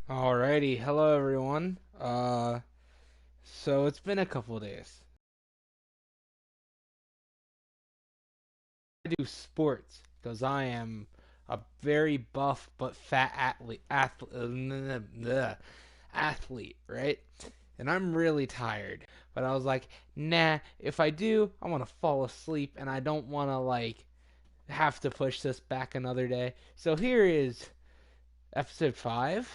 Alrighty, hello everyone. So it's been a couple days. I do sports because I am a very buff but fat athlete, right? And I'm really tired. But I was like, nah, if I do, I want to fall asleep and I don't want to have to push this back another day. So here is episode 5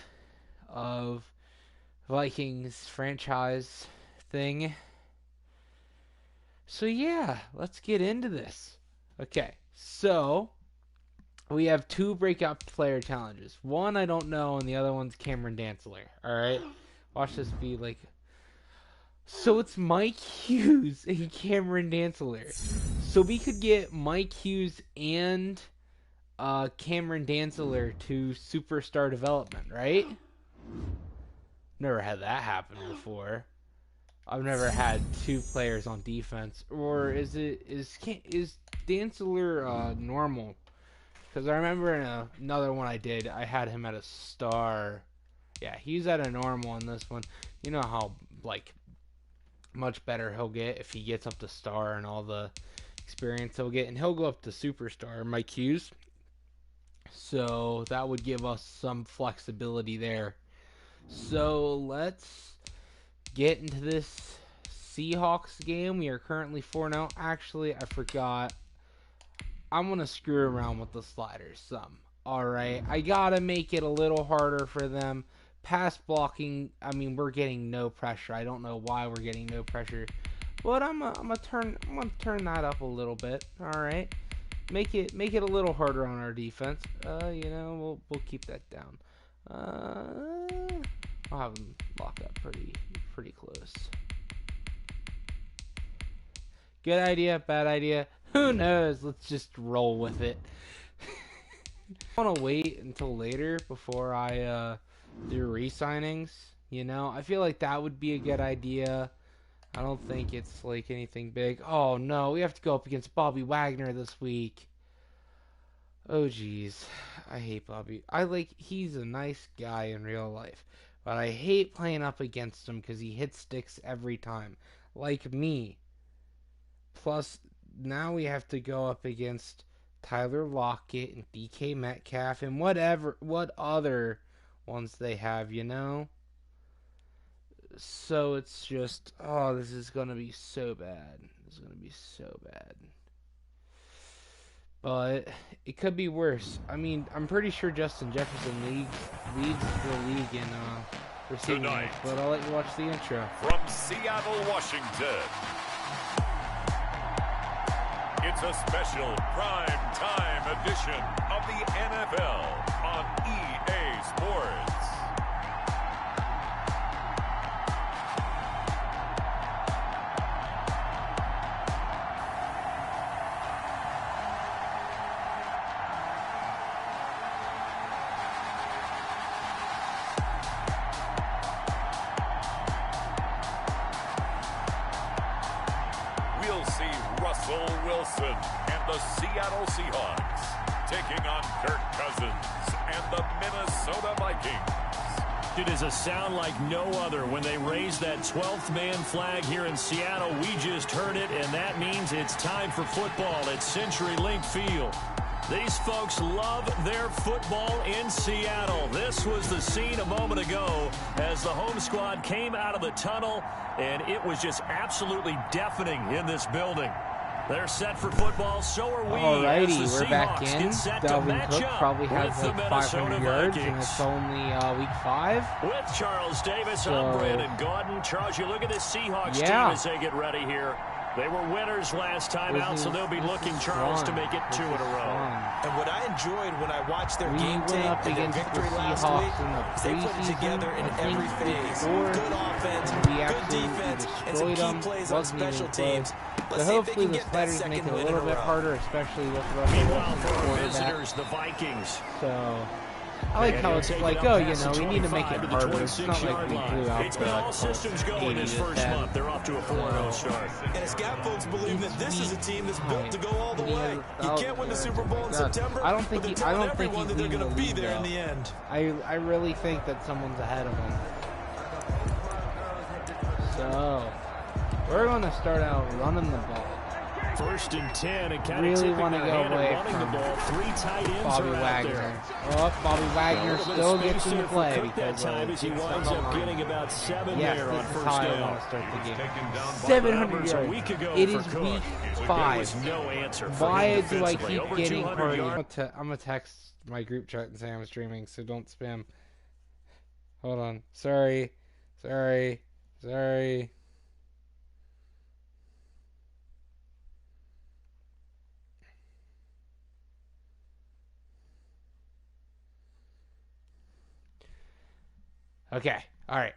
of Vikings franchise thing. So yeah, let's get into this. Okay, so we have two breakout player challenges. One I don't know, and the other one's Cameron Dantzler. All right, watch this be like. So it's Mike Hughes and Cameron Dantzler. So we could get Mike Hughes and Cameron Dantzler to superstar development, right? Never had that happen before. I've never had two players on defense, or is Dantzler normal? Because I remember in another one I did, I had him at a star. Yeah, he's at a normal in this one. You know how much better he'll get if he gets up to star and all the experience he'll get, and he'll go up to superstar. Mike Hughes. So that would give us some flexibility there. So let's get into this Seahawks game. We are currently 4-0. Actually, I forgot. I'm going to screw around with the sliders some. Alright, I got to make it a little harder for them. Pass blocking, I mean, we're getting no pressure. I don't know why we're getting no pressure. But I'm gonna turn that up a little bit. Alright. Make it a little harder on our defense. We'll keep that down. I'll have them lock up pretty close. Good idea, bad idea. Who knows? Let's just roll with it. I want to wait until later before I do re-signings. I feel like that would be a good idea. I don't think it's like anything big. Oh no, we have to go up against Bobby Wagner this week. Oh jeez, I hate Bobby. He's a nice guy in real life, but I hate playing up against him because he hits sticks every time, like me. Plus, now we have to go up against Tyler Lockett and DK Metcalf and what other ones they have. So it's just, oh, this is going to be so bad. This is going to be so bad. But it could be worse. I mean, I'm pretty sure Justin Jefferson leads the league in receiving yards, but I'll let you watch the intro. From Seattle, Washington, it's a special prime time edition of the NFL on EA Sports. We'll see Russell Wilson and the Seattle Seahawks taking on Kirk Cousins and the Minnesota Vikings. It is a sound like no other when they raise that 12th man flag here in Seattle. We just heard it, and that means it's time for football at CenturyLink Field. These folks love their football in Seattle. This was the scene a moment ago as the home squad came out of the tunnel, and it was just absolutely deafening in this building. They're set for football, so are we. Alrighty, as the we're back Seahawks in. get set to Dalvin match Cook up probably with has the like Minnesota 500 yards, and Vikings. it's only week 5. With Charles Davis, So, I'm Brandon Gaudin. Charles, you look at this Seahawks team as they get ready here. They were winners last time out, so they'll be looking, Charles, to make it 2 in a row. And what I enjoyed when I watched their game went tape up and their against victory the last Seahawks week in the is they put it preseason, together in I think, every phase. before Good offense, we good absolutely defense, and some destroyed key them. plays on Wasn't even special close. teams. So Let's see if they hopefully can the get that Spiders make second it a win in little a bit row. harder, especially with Russell Meanwhile, Wilson for our quarterback. visitors, the Vikings. So I like how it's like, oh, you know, we need to make it harder. It's not like we blew out It's been all systems go in his first month. They're off to a 4-0 start. And it's got folks believing that this is a team that's built to go all the way. You can't win the Super Bowl in September. I don't think they're I telling don't think everyone he's that they're going to be leading the there in league, the end. I really think that someone's ahead of him. So we're going to start out running the ball. 1st and 10, and kind Really of want to go away running from the ball. 3 tight ends Bobby are out Wagner. there. Oh, Bobby Wagner still gets in the play that because time as he winds up getting about 7 yes, there on this is first how I down. want to start the game. Numbers 700 a yards. week ago It for is Cook. week There 5. was no answer for Why him do I defensively. keep Over getting 200 party? yards. I'm gonna text my group chat and say I'm streaming, so don't spam. Hold on. Sorry. Okay. All right.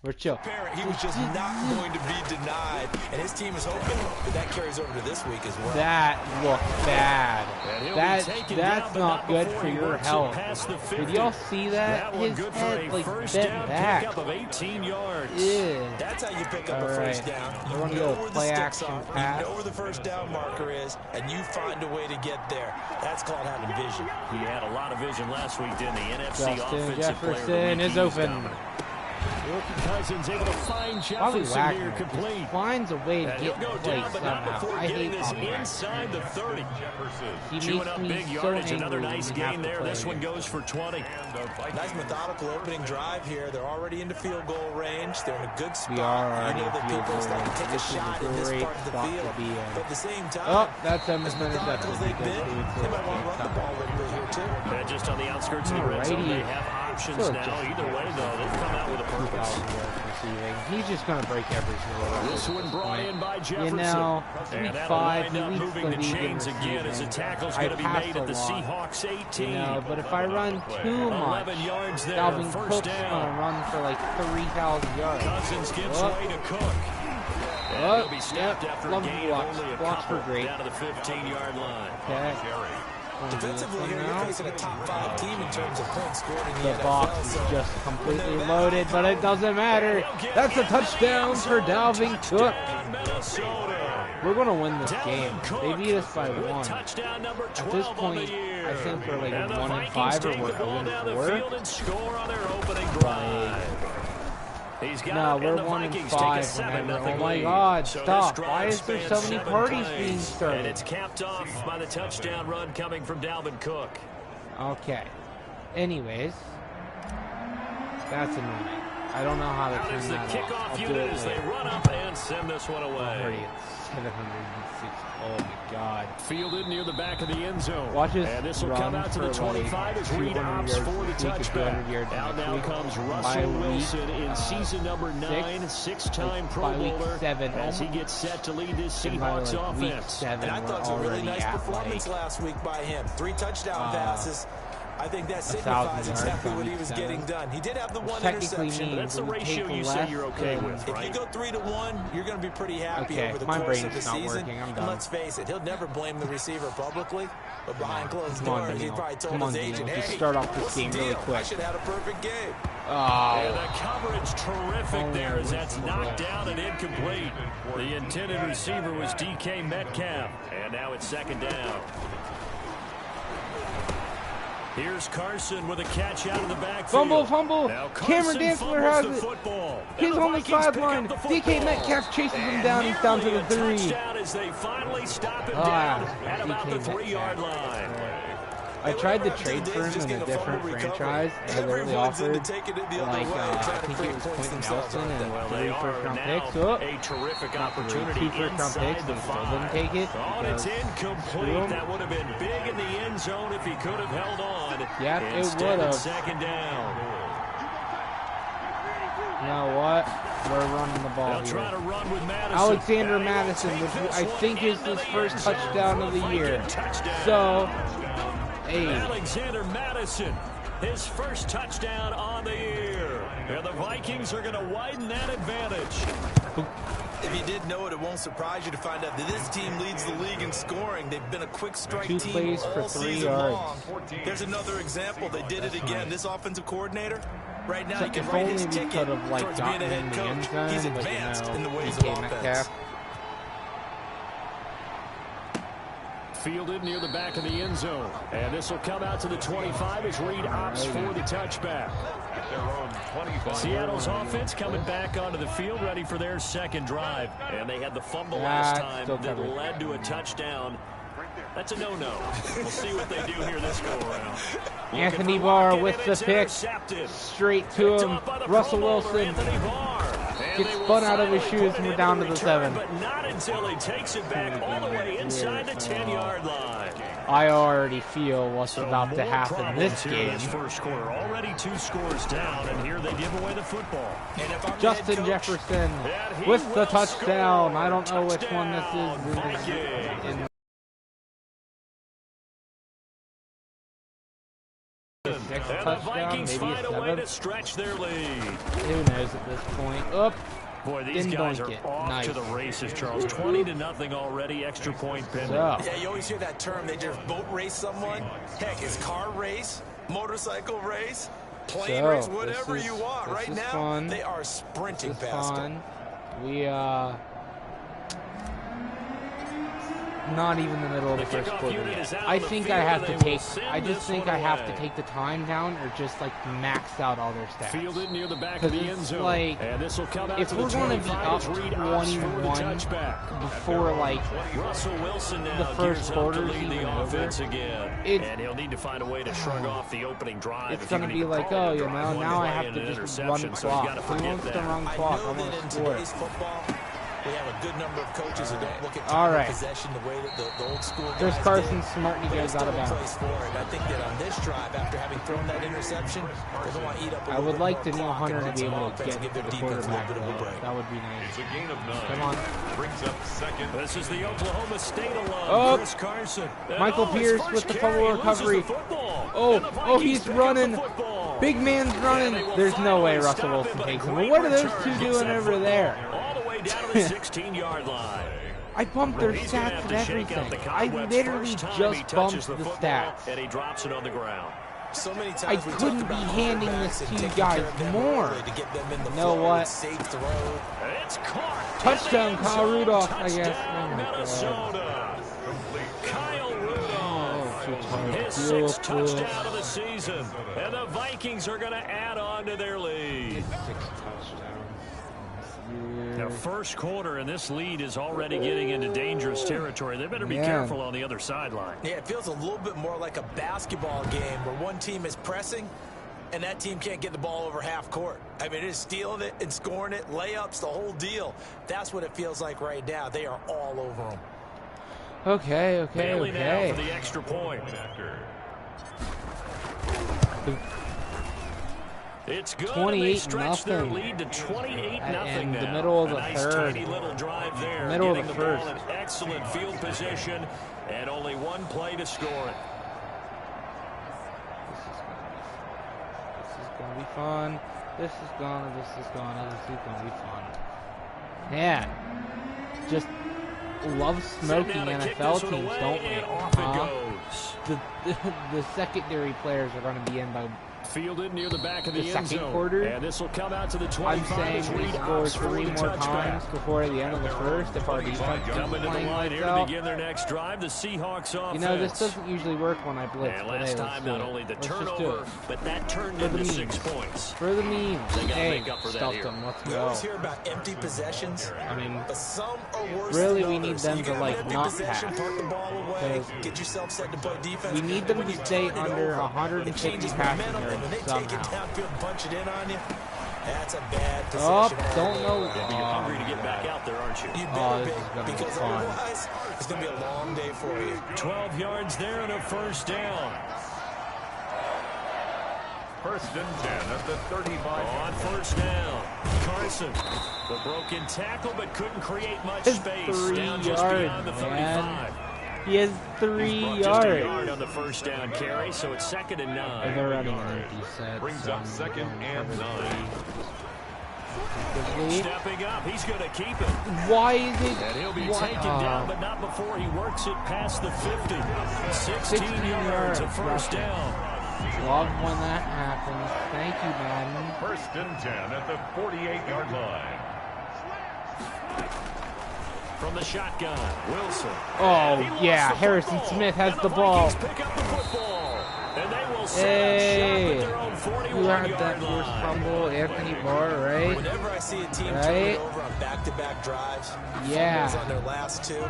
We're chill. He was just not going to be denied, and his team is hoping that carries over to this week as well. That looked bad. That's not good for your health. Did y'all see that? His head like bent back. Pickup of 18 yards. Yeah. That's how you pick up a first down. We're You gonna know go where the play sticks action are, pass. you know where the first down marker is, and you find a way to get there. That's called having vision. He had a lot of vision last week, didn't he? NFC Justin offensive player of the Jefferson week. is He was open. dominant. Cousins able to find Bobby Jefferson Wagner here complete. just finds a way to And he'll get go the play down, but not somehow. before I getting hate this Bobby Wagner. inside the 30. He Chewing makes up me big so yardage. angry Another when nice we have game to there. play This one him. goes for 20. Nice methodical opening drive here. They're already into field goal range. They're in a good spot. We are already you know in that field people goal start to range. take a This is shot a in this great part of the spot to field. be in. But at the same time, Oh, that's a as methodical as they've been, they might want to run the ball a little bit here too. And just on the outskirts of the red zone, they have options Still now. just Either way, though, they've come out with a purpose. He's just going to break every single one. This one brought in by Jefferson. You know, and week that'll 5, wind he up leads moving the the league in chains again as the receiving. tackle's I going to be pass made a at the lot. Seahawks 18. You know, but if I run too much, 11 yards there, Dalvin first Cook's down. going to run for like 3,000 yards. Cousins gives way to Cook. And Oh, he'll be stopped yep, after a love gain blocks. of only a Blocks couple were great. down to the 15-yard line. Okay. Defensively here, you're facing a top 5 team in terms of points scored in the The NFL. box is So just completely loaded, but it doesn't matter. That's a touchdown for Dalvin Cook. We're going to win this game. They beat us by 1. At this point, I think we're like 1-5 or we're 1-4. No, we're 1-5. Oh my God! Stop! Why is there so many parties being started? And it's capped off by the touchdown run coming from Dalvin Cook. Okay. Anyways, that's annoying. I don't know how to Out turn is the that kickoff off. I'll do unit it as they later. run up and send this one Already away. at 706. Oh my God! Fielded near the back of the end zone. Watch us And this will run come out to the for, like, 25 as Reed 200 opts yards for the this week and 200 touchback. yards Out next now week. comes By Russell week, Wilson in season number 9, 6-time Pro by week Bowler, 7, as he gets set to lead this by Seahawks like week offense. 7, And I we're thought it was a really already nice at performance like last week by him. 3 touchdown passes. I think that 1,000 signifies yards exactly on what he week was 7. getting done. He did have the one Technically interception. means That's the we ratio take you say less you're okay than- with, If right? you go 3-1, you're going to be pretty happy Okay, over the my course of the brain's not season. working. I'm And done. let's face it, he'll never blame the receiver publicly, but behind closed Come on, doors, he Daniel. probably told Come on, his agent, Daniel. Just hey, start off this what's the game really deal? quick. I should have had a perfect game. And the Oh, coverage terrific there as that's knocked down and incomplete. The intended receiver was DK Metcalf. And now it's 2nd down. Here's Carson with a catch out of the backfield. fumble! Now Cameron Carson Dantzler fumbles has the it. football. He's And the on the Vikings pick up sideline. the DK football. Metcalf chases him down. He's And down to nearly the a 3. touchdown as they finally stop him Ah, down at about DK the 3-yard Metcalf. line. I tried to trade for him in a different franchise, and they literally offered, like, I think it was Quentin Nelson and 3 first-round picks. Oh, A terrific not 3, opportunity 2 first-round inside picks, the and still 5. didn't take it. Oh, and it's because incomplete. screw 'em. That would have been big in the end zone if he could have held on. Yep, it Instead, would've. it's 2nd down. You know what? We're running the ball They'll try here. to run with Madison. Alexander And he will Madison, take which this I one think is into his the first end zone touchdown for of a the year. Viking touchdown. So, hey, Alexander Madison His first touchdown on the year. And the Vikings are going to widen that advantage. If you didn't know it, it won't surprise you to find out that this team leads the league in scoring. They've been a quick strike 2 team plays for all 3 season yards. long. There's another example. They did it again. This offensive coordinator, right now, he can If write only his we ticket could have like towards being gotten a in head the end coach. zone, He's but advanced in the ways DK of offense. Metcalf. Fielded near the back of the end zone. And this will come out to the 25 as Reed opts for the touchback. Seattle's offense coming back onto the field, ready for their second drive. And they had the fumble last time that led to a touchdown. That's a no-no. We'll see what they do here this go-around. Anthony Barr with the pick. Straight to him. Russell Wilson gets spun out of his shoes and we're down to the 7. But not until he takes it back all the way inside the 10-yard line. I already feel what's about to happen this game. This first quarter, already 2 scores down, and here they give away the football. And if I'm Justin the head coach, Jefferson with the touchdown. I don't know which one this is. Next and touchdown, the Vikings maybe find a a way 7. to stretch their lead. Who knows at this point? Up. Boy, these Didn't guys dunk are it. off Nice. to the races, Charles. 20-0 already, extra point pending. So, yeah, you always hear that term. They just boat race someone. Heck, it's car race, motorcycle race, plane race, whatever you want. Right now, fun. they are sprinting This is past fun. them. We not even the middle of the first quarter yet. I think I have to take. I just think I have to take the time down, or just like max out all their stats. Fielded near the back of the end zone. Like, and this will come out if to we're the going to be 25 up as Reed opts for the 21 touchback. before like Russell Wilson now the first gears up to quarter's lead even the offense over, again. And he'll need to find a way to shrug off the opening drive. it's going to be like, oh, you know, now I have to just run the clock. Who wants to run the clock? I want to score. Football, we have a good number of coaches who don't look at All time right. possession the way that the old school guys Chris Carson's did. smart and he But goes it's out of still a bounds. place for it. I think that on this drive, after having thrown that interception, they're going to eat up a I little would bit like more to Neil clock Hunter and to let be some able to offense get give their to the defense a little quarterback. bit of a break. That would be nice. It's a gain of 9. Come on. Brings up second. This is the Oklahoma State alum, Oh. Chris Carson. And Michael his Pierce first with the carry, fumble loses recovery. the football. Oh, And the oh, Vikings he's pick up running. the football. Big man's running. And they will There's no way finally Russell stop Wilson it, but a takes him. great What are those return two gets doing that over football there? all the way down to the 16-yard line. I bumped their He's gonna stats have and to shake out the everything. I cobwebs literally first time he just touches bumped the football, stats. and he drops it on the ground. So many times I we talk couldn't about be handing quarterbacks this and to you taking guys care of them more. early to get them in the You know flow what? with safe throw. It's caught. Touchdown, In the Kyle end zone. Rudolph, I guess. Touchdown, Oh, my God. Minnesota. Kyle Rudolph. Oh, His sixth touchdown of the season. And the Vikings are going to add on to their lead. 6 touchdowns. The first quarter, and this lead is already getting into dangerous territory. They better be careful on the other sideline. Yeah, it feels a little bit more like a basketball game where one team is pressing and that team can't get the ball over half court. I mean, it is stealing it and scoring it, layups, the whole deal. That's what it feels like right now. They are all over them. Okay. Bailey now for the extra point. It's good. 28-0 stretch their lead to 28-0 in now. the middle of the nice third. Tiny little drive there. Middle of getting the ball first. in excellent field position, and only one play to score it. This is gonna be fun. This is gonna be fun. Man, just love smoking So now to kick NFL this one teams, away, don't we? and off it goes. The secondary players are gonna be in by Fielded near the back of the, the end second zone. quarter. And this will come out to the I'm 25 saying as we Reed score opts for 3 the more touchback. times before the end of the first if our defense is Coming to the playing line like here to that. begin their next drive, the Seahawks offense. You know, this doesn't usually work when I blitz. And but last hey, time, let's do not it. only the Let's just do turnover, it. but that turned For the into memes. 6 points. For the memes. They gotta Hey, make up for that stuffed here. them. Let's We go. always hear about empty possessions. I mean, But some are worse really, than we others. need them You to, can have like, an empty not possession, pass. park the ball away, Because get yourself set to play defense. we need But them when to you stay turn it under over, 150 it changes passing momentum, and when they yards take it somehow. downfield and punch it in on you, that's a bad possession. Oh, all don't the way know. around. You're hungry to get back out there, aren't you? You Oh, better this is gonna be, be because fun. otherwise, it's going to be a long day for you. 12 yards there and a first down. First and 10 at the 35. On first down, Carson. The broken tackle, but couldn't create much It's space. 3 Down just yards, beyond the 35. man. He has 3 Just a yards. yard on the first down carry, so it's 2nd and 9. And they're running an empty set. Brings so up I'm 2nd going and cover 9. three. Stepping up, he's going to keep it. Why is it? And he'll be taken down, but not before he works it past the 50. 16 yards, a first down. Love when that happens. Thank you, Madden. 1st and 10 at the 48-yard line. From the shotgun, Wilson. Oh, yeah, Harrison Smith has the ball. Pick up the football, and they will Hey, their own you had that forced fumble, Anthony Barr, right? Whenever I see a team turn Right? it over on back-to-back drives, Yeah. fumbles on their last 2,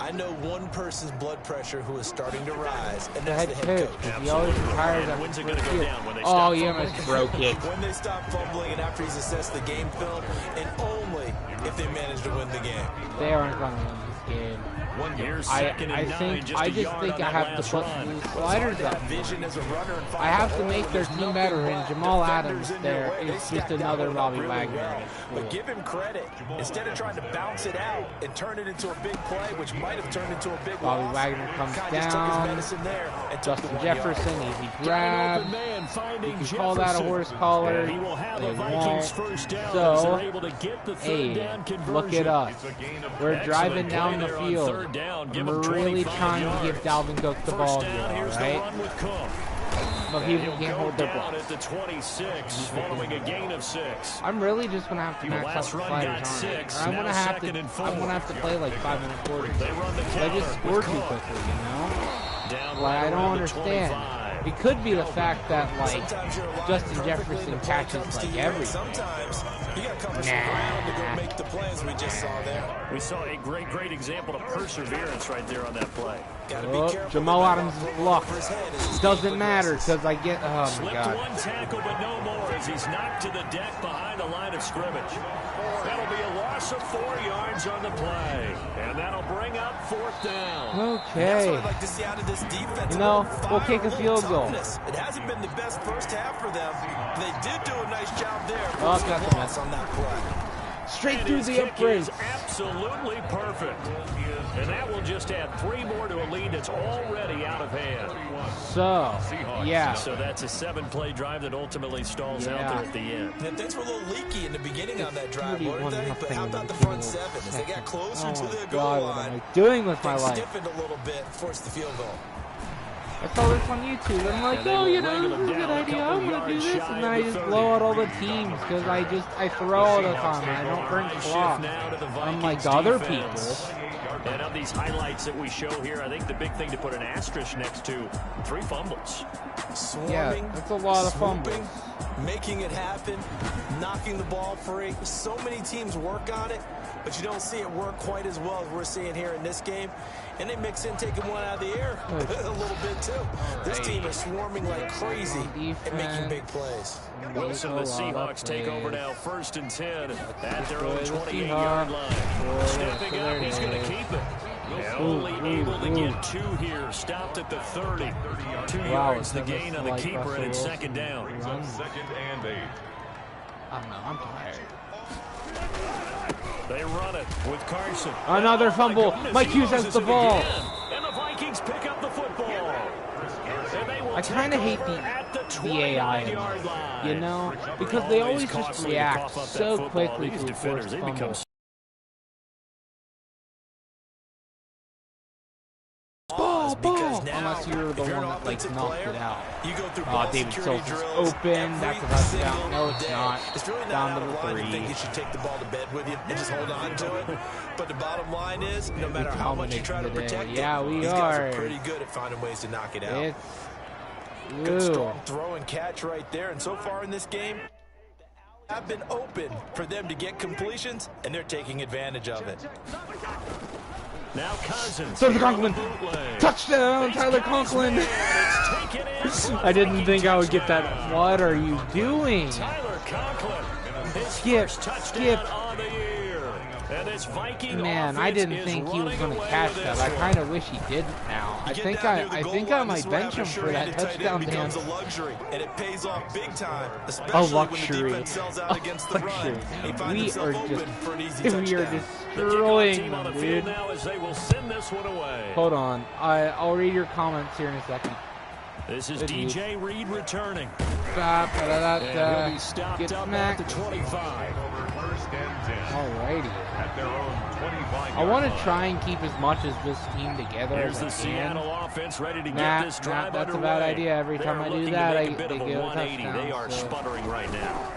I know one person's blood pressure who is starting to rise, and The that's head the head coach, coach. 'cause he always retires And after when's the it gonna first go year. down? When they Oh, stop you fumbling? almost broke it. When they stop fumbling and after he's assessed the game film, and only if they manage to win the game. They aren't going to win this game. Here's I 2nd and 9, think just I a just yard think on I that have to last put run. these sliders up. Vision as a runner and I have to make their There's team nothing better, and but Jamal defenders Adams in their there way. They is just stacked that another one up Bobby really Wagner. well. But give him credit. Instead of trying to bounce it out and turn it into a big play, which might have turned into a big Bobby loss, Wagner comes Kai just took his down. medicine there and took Justin the 1 yard. Jefferson, easy grab. Man finding You can call that a horse collar. He will have They a Vikings won't. first down as So, they're able to get the 3rd down conversion. look at us. It's a gain of We're 10. driving Excellent down play the there on field. 3rd down. Give We're him really 25 trying yards. to give Dalvin Cook the First ball down, here, here's all right? the run with Cook. But And people he'll can't go hold their down ball. at the 26, following a gain of 6. I'm really just gonna have to The max out last the run sliders got on it. 6, Or I'm now gonna have 2nd to. and 4. I'm gonna have to play like 5-minute quarters. They run the I counter just with score too Cook. quickly, you know. Down Like right I don't around the understand. 25. It could be the fact that like Sometimes you're aligned Justin perfectly and Jefferson the play catches comes to like you, and everything. Sometimes you got to cover some ground to go make the plays we just saw there. We saw a great example of perseverance right there on that play. Got to Oh, be careful. Jamal that Adams' ball block. over his head as his Doesn't game matter progresses. because I get. Oh my Slipped god. one tackle, but no more as he's knocked to the deck behind the line of scrimmage. That'll be a loss of 4 yards on the play, and that'll bring up 4th down. That's Okay. what I'd like to see out of this defense. You know, Fire, we'll kick a little field goal. toughness. It hasn't been the best first half for them. They did do a nice job there. Oh, Forcing got the the loss miss. on that play. Straight And through his the kick is uprights. absolutely perfect. And that will just add 3 more to a lead that's already out of hand. So, yeah. So that's a 7-play drive that ultimately stalls out Yeah. there at the end. And things were a little leaky in the beginning on that drive, weren't 31 they? But how nothing about the in front the 7? As they got closer Oh to my the god, goal what am line, I doing with my they life? stiffened a little bit, forced the field goal. I saw this on YouTube. I'm like, And they oh, will you know, wrangle this him is a good down a idea. couple I'm gonna do yards this, shy and then of I the just 30. blow out all the teams because I throw all the time. And I don't bring High shift clock. now to the Unlike Vikings other defense. people. And of these highlights that we show here, I think the big thing to put an asterisk next to, 3 fumbles. Swarming, Yeah, that's a lot of swooping, fumbles. making it happen, knocking the ball free. So many teams work on it, but you don't see it work quite as well as we're seeing here in this game. And they mix in taking one out of the air a little bit too. This team is swarming like crazy and making big plays. Wilson, the Seahawks take over now, 1st and 10 at their own the 28-yard line. Stepping there up, it he's going to is. keep it. And Ooh, only ooh, able to ooh. get 2 here, stopped at the 30. 2 Wow, yards the it's gain on the like keeper, and it's Russell 2nd down. Brings up 2nd and 8. I don't know. I'm tired. They run it with Carson. Another Oh, my fumble. goodness, Mike he Hughes has loses the it ball. again. And the Vikings pick up the football. And they will I kind of take hate over the at the AI, 29-yard line. you know, because they always just costly to react cough up that so football. quickly These to a defenders, forced they fumble. become Ball. Because now, Unless you're the if you're one an that like offensive knocked player, it out. you go through Oh, ball David security Sills is drills open. every That's about to single down. No, it's day. not. It's really not Down out to of the line to 3. think you should take the ball to bed with you and just hold on to it. But the bottom line is, no matter how much you try to dominating protect today. Yeah, it, we these guys are. are pretty good at finding ways to knock it out. It's Good Ew. strong throw and catch right there. And so far in this game, have been open for them to get completions, and they're taking advantage of it. now Cousins. Tyler Conklin. Touchdown, Tyler Conklin. I didn't think I would get that. What are you doing? Tyler Conklin. His Skip, first touchdown skip. on the year. And this Viking Man, I offense didn't is think he was running going to away catch with that. this I one. kind of wish he didn't now. I think I might bench him for that touchdown dance. A luxury, and it pays off big time, A especially luxury. when the defense sells out against the run. He finds himself open for an easy touchdown. We are destroying them, dude. Now as they will send this one away. Hold on, I'll read your comments here in a second. This is DJ Reed returning. Stop. And he'll be stopped Get up smacked. at the 25. Alrighty. At their own 25-yard I want to line. try and keep as much as this team together Here's as the I can. Seattle offense ready to Nah, get this drive that's a underway. bad idea. Every time I do that, They're they looking to go make a bit of a a 180. touchdown. They are So. sputtering right now.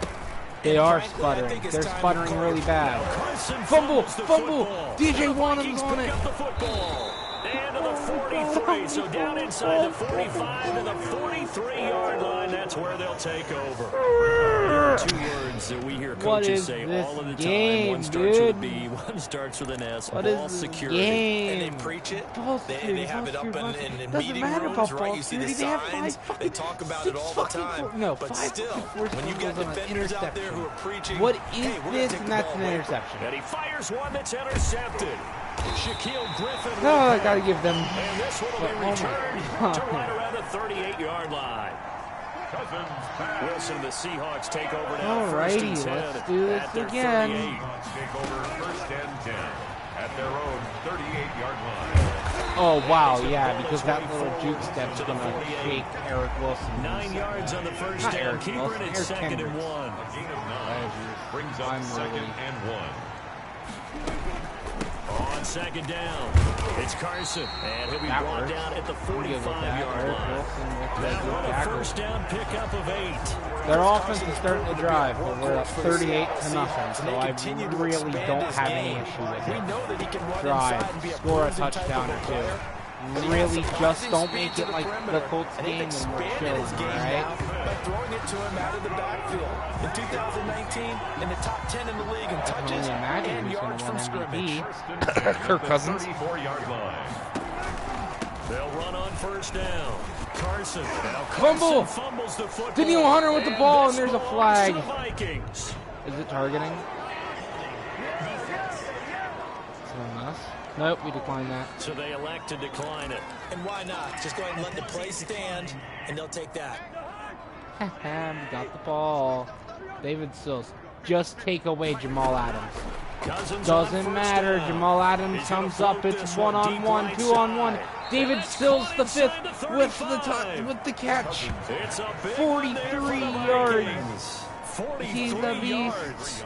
They are frankly, I think sputtering. it's They're time to sputtering call really it. bad. Carson Fumble! fumbles the Fumble! football. DJ The Wanham's Vikings on pick it. up the football. And to the 43. So down inside the 45 to the 43-yard line. That's where they'll take over. There are two words that we hear coaches say all of the time. One starts with a B, one starts with an S. Ball security. And they preach it. They have it up in meeting rooms, right? You see the signs. They talk about it all the time. But still, when you got defenders out there who are preaching, what is hey, we're this? gonna take And the that's ball an away. interception. And he fires one that's intercepted. Shaquille Griffin. No, I gotta give them. And this one will be returned to right around the 38-yard line. Wilson and the Seahawks take over now. Alrighty, first and 10 let's do this at their again. 38. Take over first and 10 at their own 38-yard line. Oh wow, yeah, because that little juke step is gonna shake Eric Wilson. 9 yards on the first Not down. Eric Keeper Wilson, and it's Eric second and Kendricks. 1. A gain of 9 brings up I'm second really- and 1. On second down, it's Carson, and he'll be That brought works. down at the I'm good with that. 45-yard Eric line. Wilson with That the one a tackle. first down pickup of 8. Their offense is starting to drive, but we're up 38 to nothing, so I really don't have any issue with We it. know that he can run Drive, inside and be a score a bruising type touchdown of or two. player. Really, just don't make it like the Colts And game they've and we're expanded his chilling, game alright? now by throwing it to him out of the backfield. In 2019, in the top 10 in the league in I can touches only imagine and who's going yards to from win scrimmage. MVP. Kirk Cousins. 34-yard line. They'll run on first down. Carson. Now Fumble! Carson fumbles the football. Daniel Hunter with the ball, and this there's a belongs flag. to the Vikings. Is it targeting? Someone else? Nope, we declined that. So they elect to decline it. And why not? Just go ahead and let the play stand, and they'll take that. We got the ball. David Sills. Just take away Jamal Adams. Cousins on Doesn't first matter. down. Jamal Adams He's gonna comes up. float It's this one-on-one, deep two-on-one. right side. David And it's Sills the inside fifth the with the 35. with the catch. It's a big 43 one there for the yards. Vikings. He's 43 the beast. yards.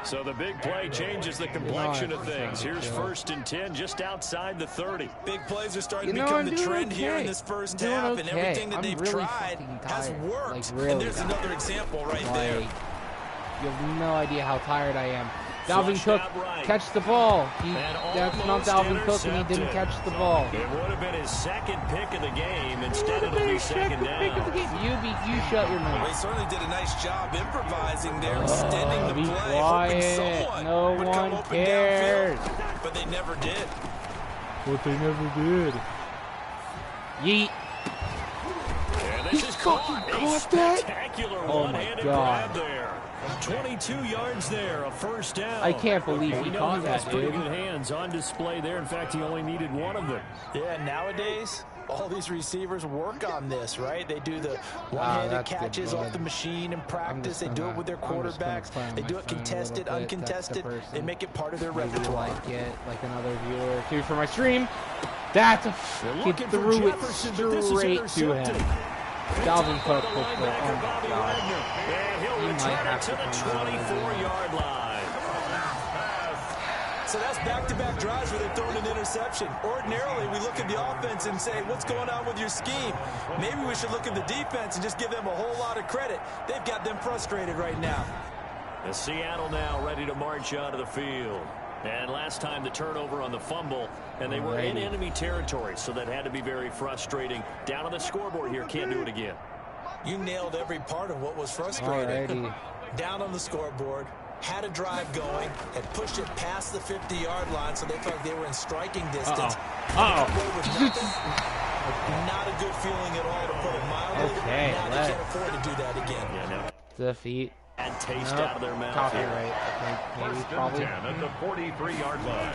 So the big play changes the complexion of things. Here's first and 10 just outside the 30. Big plays are starting You to know, become I'm the doing trend here in okay. this first I'm doing half, and okay. everything that I'm they've really tried fucking has tired. worked. Like, really and there's tired. another example right there. Like, you have no idea how tired I am. Dalvin Flushed Cook, out right. catch the ball. That's not almost Dalvin Cook, and he didn't intercepted. catch the ball. It would have been his second pick of the game. Instead, it'll be second Pick of the down. game. You shut your Well, mouth. he certainly did a nice job improvising there, extending the Be play, hoping quiet. someone No would come one open cares. downfield, but they never did. What they never did. Yeet. And He this is fucking caught. caught that? Spectacular Oh my one-handed God. grab there. 22 yards there, a first down. I can't believe We he know caught he has that, pretty dude. good hands on display there. In fact, he only needed one of them. Yeah, nowadays, all these receivers work on this, right? They do the one-handed that's good, catches off bud. the machine in practice. They do gonna- it with their I'm just gonna quarterbacks. play on They my do it phone a contested, little bit. That's the uncontested. They person. make it part of their Maybe repertoire. like it, like another viewer or two for my stream. That's a They're he looking for threw it Jefferson, but this is straight to intercepted. him. Dalvin Cook with the, oh my God. And he'll He might return it have to to the come out of 24-yard line. So that's back-to-back drives where they've thrown an interception. Ordinarily, we look at the offense and say, what's going on with your scheme? Maybe we should look at the defense and just give them a whole lot of credit. They've got them frustrated right now. The Seattle now ready to march onto the field. And last time the turnover on the fumble, and they were in Alrighty. enemy territory, so that had to be very frustrating. Down on the scoreboard here, can't do it again. You nailed every part of what was frustrating. Alrighty. Down on the scoreboard, had a drive going, had pushed it past the 50-yard line, so they felt like they were in striking distance. Got away with nothing. Not a good feeling at all, to put it mildly. Okay, Now they let's- can't afford to do that again. Yeah, now Defeat. bad taste Nope. out of their mouth. Copyright, I think. Maybe, First and probably. 10 at the 43-yard line.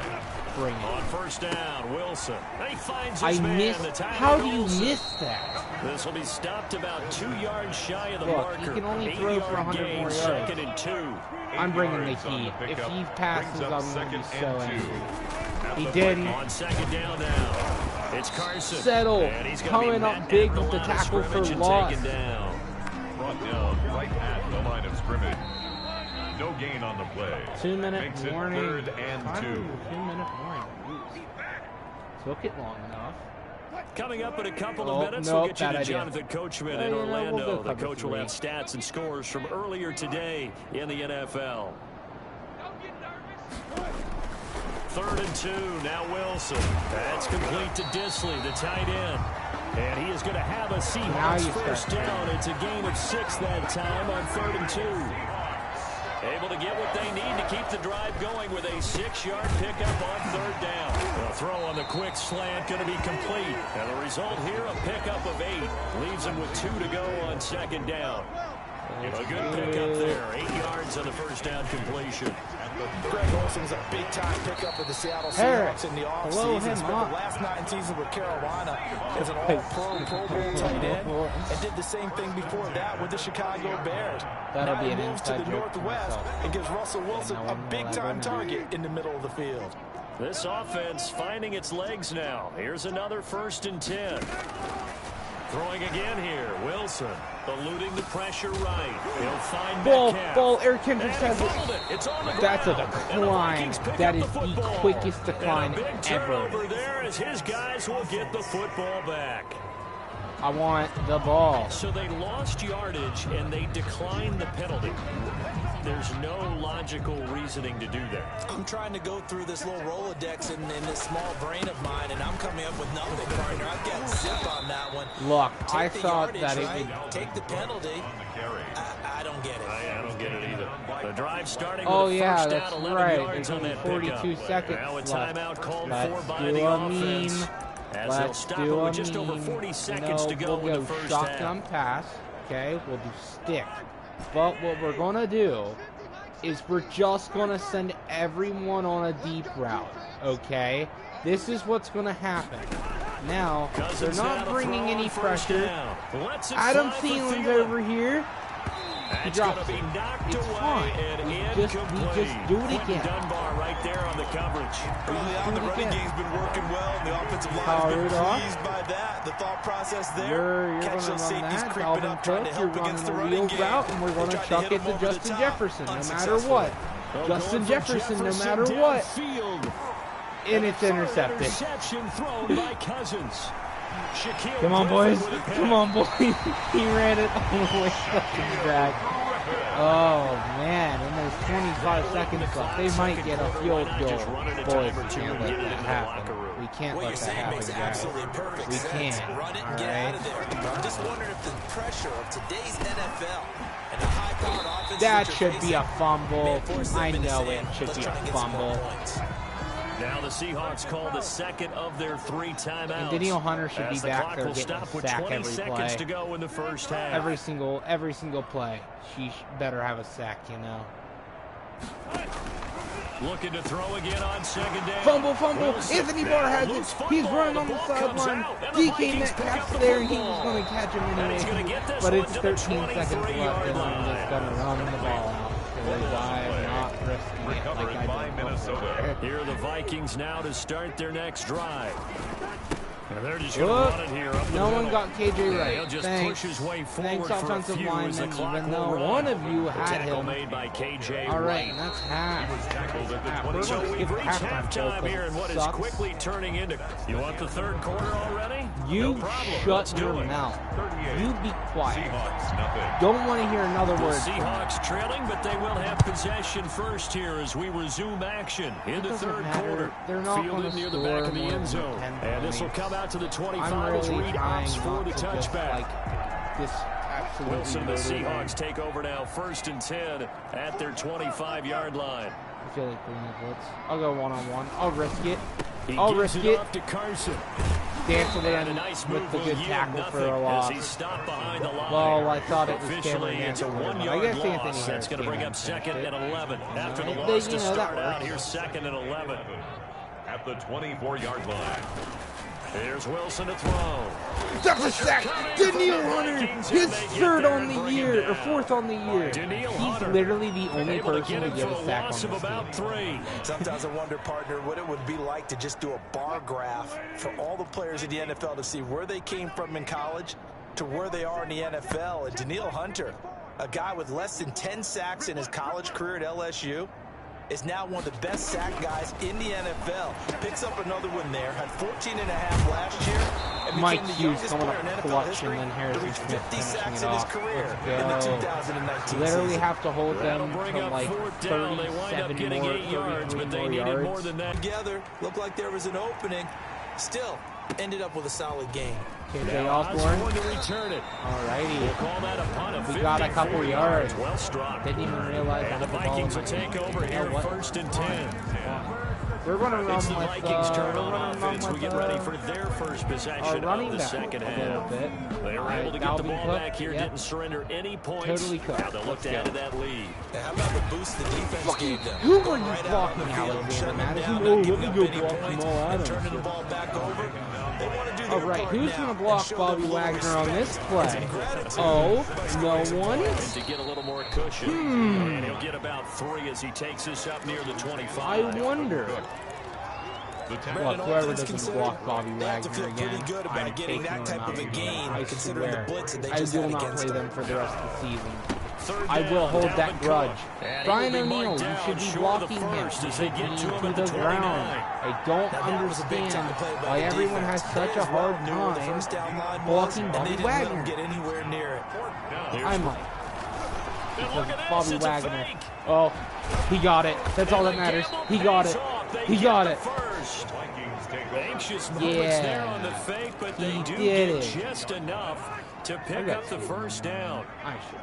bring it. On first down, Wilson. He finds I his man. missed. The time How to do you Wilson. miss that? This will be stopped about 2 yards shy of the Look, marker. he can only throw for 100 gain, more yards. second and 2. I'm bringing the heat. If he passes, I'm going to be so angry. He didn't. On second down now. It's Carson. Settle. And he's gonna Coming be up met big at the with the line of tackle for scrimmage and loss. taken down. Brought down right at the line of scrimmage. No gain on the play. 2-minute Makes it warning. 3rd and 2. 2-minute warning. Jeez. Took it long enough. Coming up in a couple Oh, of minutes, nope, we'll get you bad to idea. Jonathan Coachman Well, in you know, we'll Orlando. go The cover coach will 3. have stats and scores from earlier today in the NFL. 3rd and 2. Now Wilson. That's complete to Disley, the tight end. And he is going to have a Seahawks first down. It's a gain of 6 that time on 3rd and 2. Able to get what they need to keep the drive going with a 6-yard pickup on 3rd down. The throw on the quick slant going to be complete. And the result here, a pickup of 8. Leaves him with 2 to go on 2nd down. A good pickup there. 8 yards on the first down completion. Greg Olsen's a big-time pickup for the Seattle Seahawks in the offseason. Spent the last 9 seasons with Carolina as an all-pro, Pro Bowl tight end, and did the same thing before that with the Chicago Bears. That'll now be he an moves to inside the joke to Northwest myself. and gives Russell Wilson a big-time target in the middle of the field. This offense finding its legs now. Here's another 1st and 10. Throwing again here. Wilson eluding the pressure right. He'll find Metcalf. Ball, Eric Kendricks has it. It's on the That's a ground. decline. That is the quickest decline and a big ever. turnover there as his guys will get the football back. I want the ball. So they lost yardage and they declined the penalty. There's no logical reasoning to do that. I'm trying to go through this little Rolodex in this small brain of mine, and I'm coming up with nothing, partner. I've got zip on that one. Look, Take I the thought yardage, that it right? would... Take the penalty. I don't get it. I don't get it either. The drive starting Oh, with a yeah, first that's down, 11 right. yards There's on only that 42 pickup. seconds Now a left. timeout called Let's for by do the a offense. meme. As they'll Let's stop it do a with just over meme. 40 seconds to go we'll in the first shotgun half. pass. Okay, we'll do stick. But what we're going to do is we're just going to send everyone on a deep route. Okay? This is what's going to happen. Now, they're not bringing any pressure. Adam Thielen's over here. He drops it. It's fine. We just do it again. Dunbar right there on the coverage. Early on, the running game's been working well, and the offensive line has been pleased by that. The thought process there, You're catch going to those run safeties that. creeping Dalvin up, trying to Cook, you're help against the running a running wheel game. route, and we're going to Tried chuck hit it him to over the Justin top. Jefferson, no matter Unsuccessful. what. Justin Jefferson, no matter what. And it's intercepted. Interception thrown by Cousins. Shaquille Come on, boys. Griffin with a pick. Come on, boys. He ran it all the way fucking back. Oh, man. And there's 25 seconds left. They might get a field goal. Boys, we can't let that happen. We can't What let you're that saying happen, makes guys. absolutely perfect We sense. can't. Run it and All get right? out of there. I'm just wondering if the pressure of today's NFL and the high-powered offense That should be a fumble. I know it should Let's be a try and get some more fumble. points. Now the Seahawks call the second of their 3 timeouts. And Daniel Hunter should be As the back clock there will getting a stop with sack 20 every seconds play. to go in the first half. Every single play. She better have a sack, you know. Looking to throw again on second down. Fumble. Wilson. Anthony Barr has Loose it. football. He's running The on the ball comes sideline. out, and the DK Vikings pick Metcalf's up the there, and he football. was going to catch him And he's anyway. gonna get this But one it's to the 13 seconds left, 23-yard and I'm line. just going to run the ball out. Because I'm not risking it like Recovered I by did Minnesota. before. Here are the Vikings now to start their next drive. And they're just going to Whoop. run it here up the No one middle. got KJ right. He'll just Thanks. push his way Thanks, forward for a offensive few as the lineman, clock even will though run. one of you The had tackle him. made by KJ All right, Wright. and that's half. Tackled at the Half. 20. We're So gonna we've skip reached halftime halftime here in what is sucks. quickly turning into... You want the third quarter already? You No problem. Let's shut do your it. mouth. 38. You be quiet. Seahawks, nothing. Don't want to hear another The word from you. Seahawks trailing, but they will have possession first here as we resume action in the doesn't third matter. quarter. They're not Fielded gonna near the score back of the more end than zone. 10 And this will points. come out to the 25 I'm as really Reed trying opts for not the to just, touchback. like, this absolutely Wilson, the loaded Seahawks take over now, 1st and 10 at their 25-yard line. I feel like we're in the blitz. I'll go one-on-one. I'll risk it. He I'll gives risk it it. off to Carson. Dance it And a in nice with move the will good yield tackle for a nothing loss. as he's stopped behind the line. Well, I thought it was Officially, Cameron it's a Hampton, but I 1-yard guess Anthony loss. That's Harris going to bring came up in second and and 11. After the Right, loss but, to you know, that start out, works. here's 2nd and 11. At at the 24-yard line. Here's Wilson to throw. That's a sack. Daniil Hunter, his third on the year, or fourth on the year. He's literally the only person to get a sack on this team. Sometimes I wonder, partner, what it would be like to just do a bar graph for all the players in the NFL to see where they came from in college to where they are in the NFL. And Daniil Hunter, a guy with less than 10 sacks in his college career at LSU, is now one of the best sack guys in the NFL. Picks up another one there. Had 14.5 last year. And Mike became the Hughes youngest coming player up in NFL clutch, history and then to Harrison reach Smith 50 finishing sacks it in his off. career Let's in the go. 2019 Literally season. have to hold That'll them bring to up like fourth down. They wind up 37 getting more, 8 yards, 33 but they more needed yards. more than that. Together, looked like there was an opening. Still, ended up with a solid game. KJ Now Osborne. one to return it. Alrighty. We'll call that a punt of We got a 54 couple yards. Well struck. Didn't even realize And I the had the ball Vikings in will my take hand. over You know here what? first and 10. We're gonna run It's the with Vikings' turn we're on gonna run offense. We with get ready for their first our possession running of the back second a little half. bit. They were able to get the ball back here, didn't surrender any points. Totally cooked. Now they'll look to add to that lead. Now, how about the boost the defense Fucking gave them? who are Going you right out blocking, on the field, Alexander shutting them Madison? down, Oh, not let giving me up go any block points, Jamal and Adams. turning the ball back over. They want to do their All right, part who's now gonna and block show Bobby them a little Wagner on this respect play? and gratitude. Oh, no one? And to get a little more cushion. And he'll get about 3 as he takes us up near the 25. I wonder. Look, whoever doesn't considered, block Bobby they have to Wagner feel pretty again, good about I'm getting taking that them type out of a again. gain, I considering swear. the blitz that they I just will had not against play them. them for the rest of the season. Third I will down, hold Dalvin that Cook. grudge. And Brian he'll be O'Neill, marked you down should be short of the blocking him. first You as should they be get to him into at the the 29. ground. I don't Now, that was a big time understand play by why the everyone defense. has such They a as well hard knew where the time first down line was, blocking and Bobby they didn't let Wagner. him get anywhere near it. I'm like, And look at this, Bobby it's a Wagner. fake. Oh, he got it. That's all that matters. He got it. He got it. Anxious moments there on the Yeah. fake, but they He do did get it. just enough to pick got up the you. first down. I should.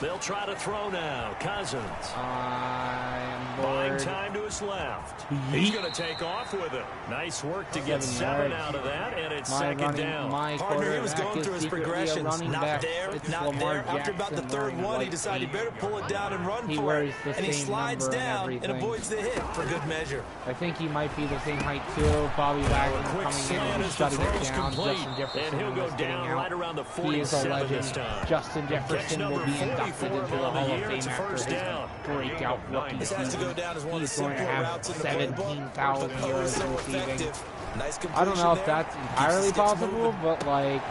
They'll try to throw now. Cousins. I'm Buying bored. time to his left. Yeet. He's going to take off with it. Nice work to get 7 yards. out of that, and it's My second running, down. my Partner, he was quarterback going is through his secretly a progressions. running Not back. there, It's not Lamar there. After about the Jackson third wearing one, he white decided he eight. better pull it down and run He for wears it. the And he same slides number and down and everything. avoids the hit for good measure. I think he might be the same height too. Bobby Wagner Quick coming in slant and as the shutting it throw's down. complete. Justin Jefferson And he'll go is getting down out. right around the He is a 47 this legend. time. Justin Jefferson will number be inducted 44 into the on the Hall of year. Fame It's a after first his down. breakout rookie This has to go season. down as one of the He's going to simpler have routes in the playbook. 17,000 But yards so receiving. effective. Nice I don't know if completion there. that's Keeps entirely the sticks possible, moving. but like,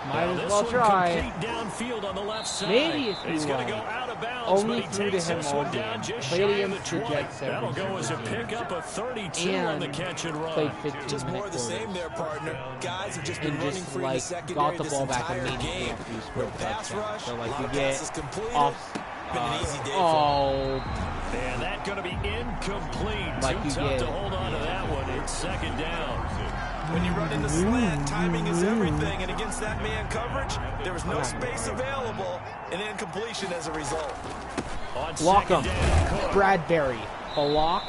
might Now as this well one try. complete downfield on the left side. Maybe if He's you going to like. go out of bounds, Only but he threw to takes him this all one down game. just Played shy of against the the 20. Jets That'll every go as a single game. pickup of 32 on the And catch and run. played 15 Just more minute of the same quarters. there, partner. Guys have just been And running just free in the like secondary got the this ball back entire immediately game. after you No scored the pass touchdown. rush, So like lot you of get passes completed. off. Been an easy day for him. Oh, And that's going to be incomplete. Like Too you tough get to it. hold on to that one. It's second down. When you run into slant, timing is everything, and against that man coverage, there was no space available, and incompletion as a result. On block him. second down, Cook. Bradbury. Block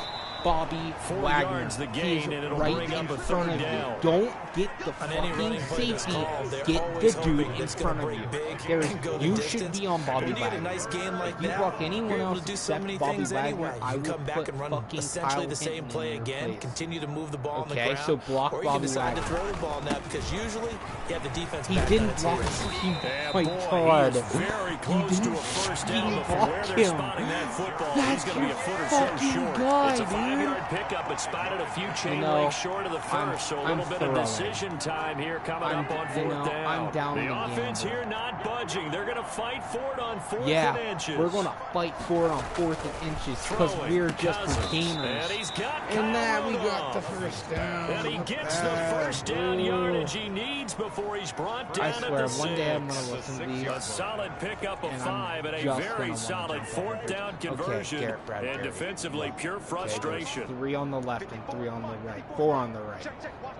Bobby 4 Wagner. yards the He gain, is and it'll right bring in up a front third of you. down. Don't get the On any fucking running play that's safety. called, they're Get always the dude hoping in it's gonna front of break you. big There is, and go the you distance. should be on Bobby When you get a Wagner. nice game like If you that, block anyone you're able else to do so except many Bobby things Wagner, anyway. I You would come back put and run fucking essentially Kyle the same Hinton play in your again, place. continue to move the ball on the Okay, ground. so block or you can Bobby decide Wagner. to throw the ball now because usually you have the defense He back on didn't its block heels. him. Yeah, My boy, God. he's very close to a first down, but from where they're him. spotting that football, That's he's going to be a your foot or so fucking short. guy, It's a dude. 5-yard pickup, but spotted a few chain know, links short of the first, so a little I'm bit of throwing. decision time here coming up on fourth down. I'm down the to offense gamble. here not budging. They're going to fight for it on fourth Yeah, and inches. we're going to fight for it on 4th and inches because Throwing, we're just Cousins, retainers. and he's got And that Kyle we got the Rudolph. first down. And he gets the first down yardage he needs before he's brought down I at swear, the 6. one day I'm going to listen to these. A solid pickup of And I'm 5 and a just very gonna solid want to 4th down conversion. Garrett Bradbury. And defensively, pure frustration. Okay, 3 on the left and 3 on the right. 4 on the right.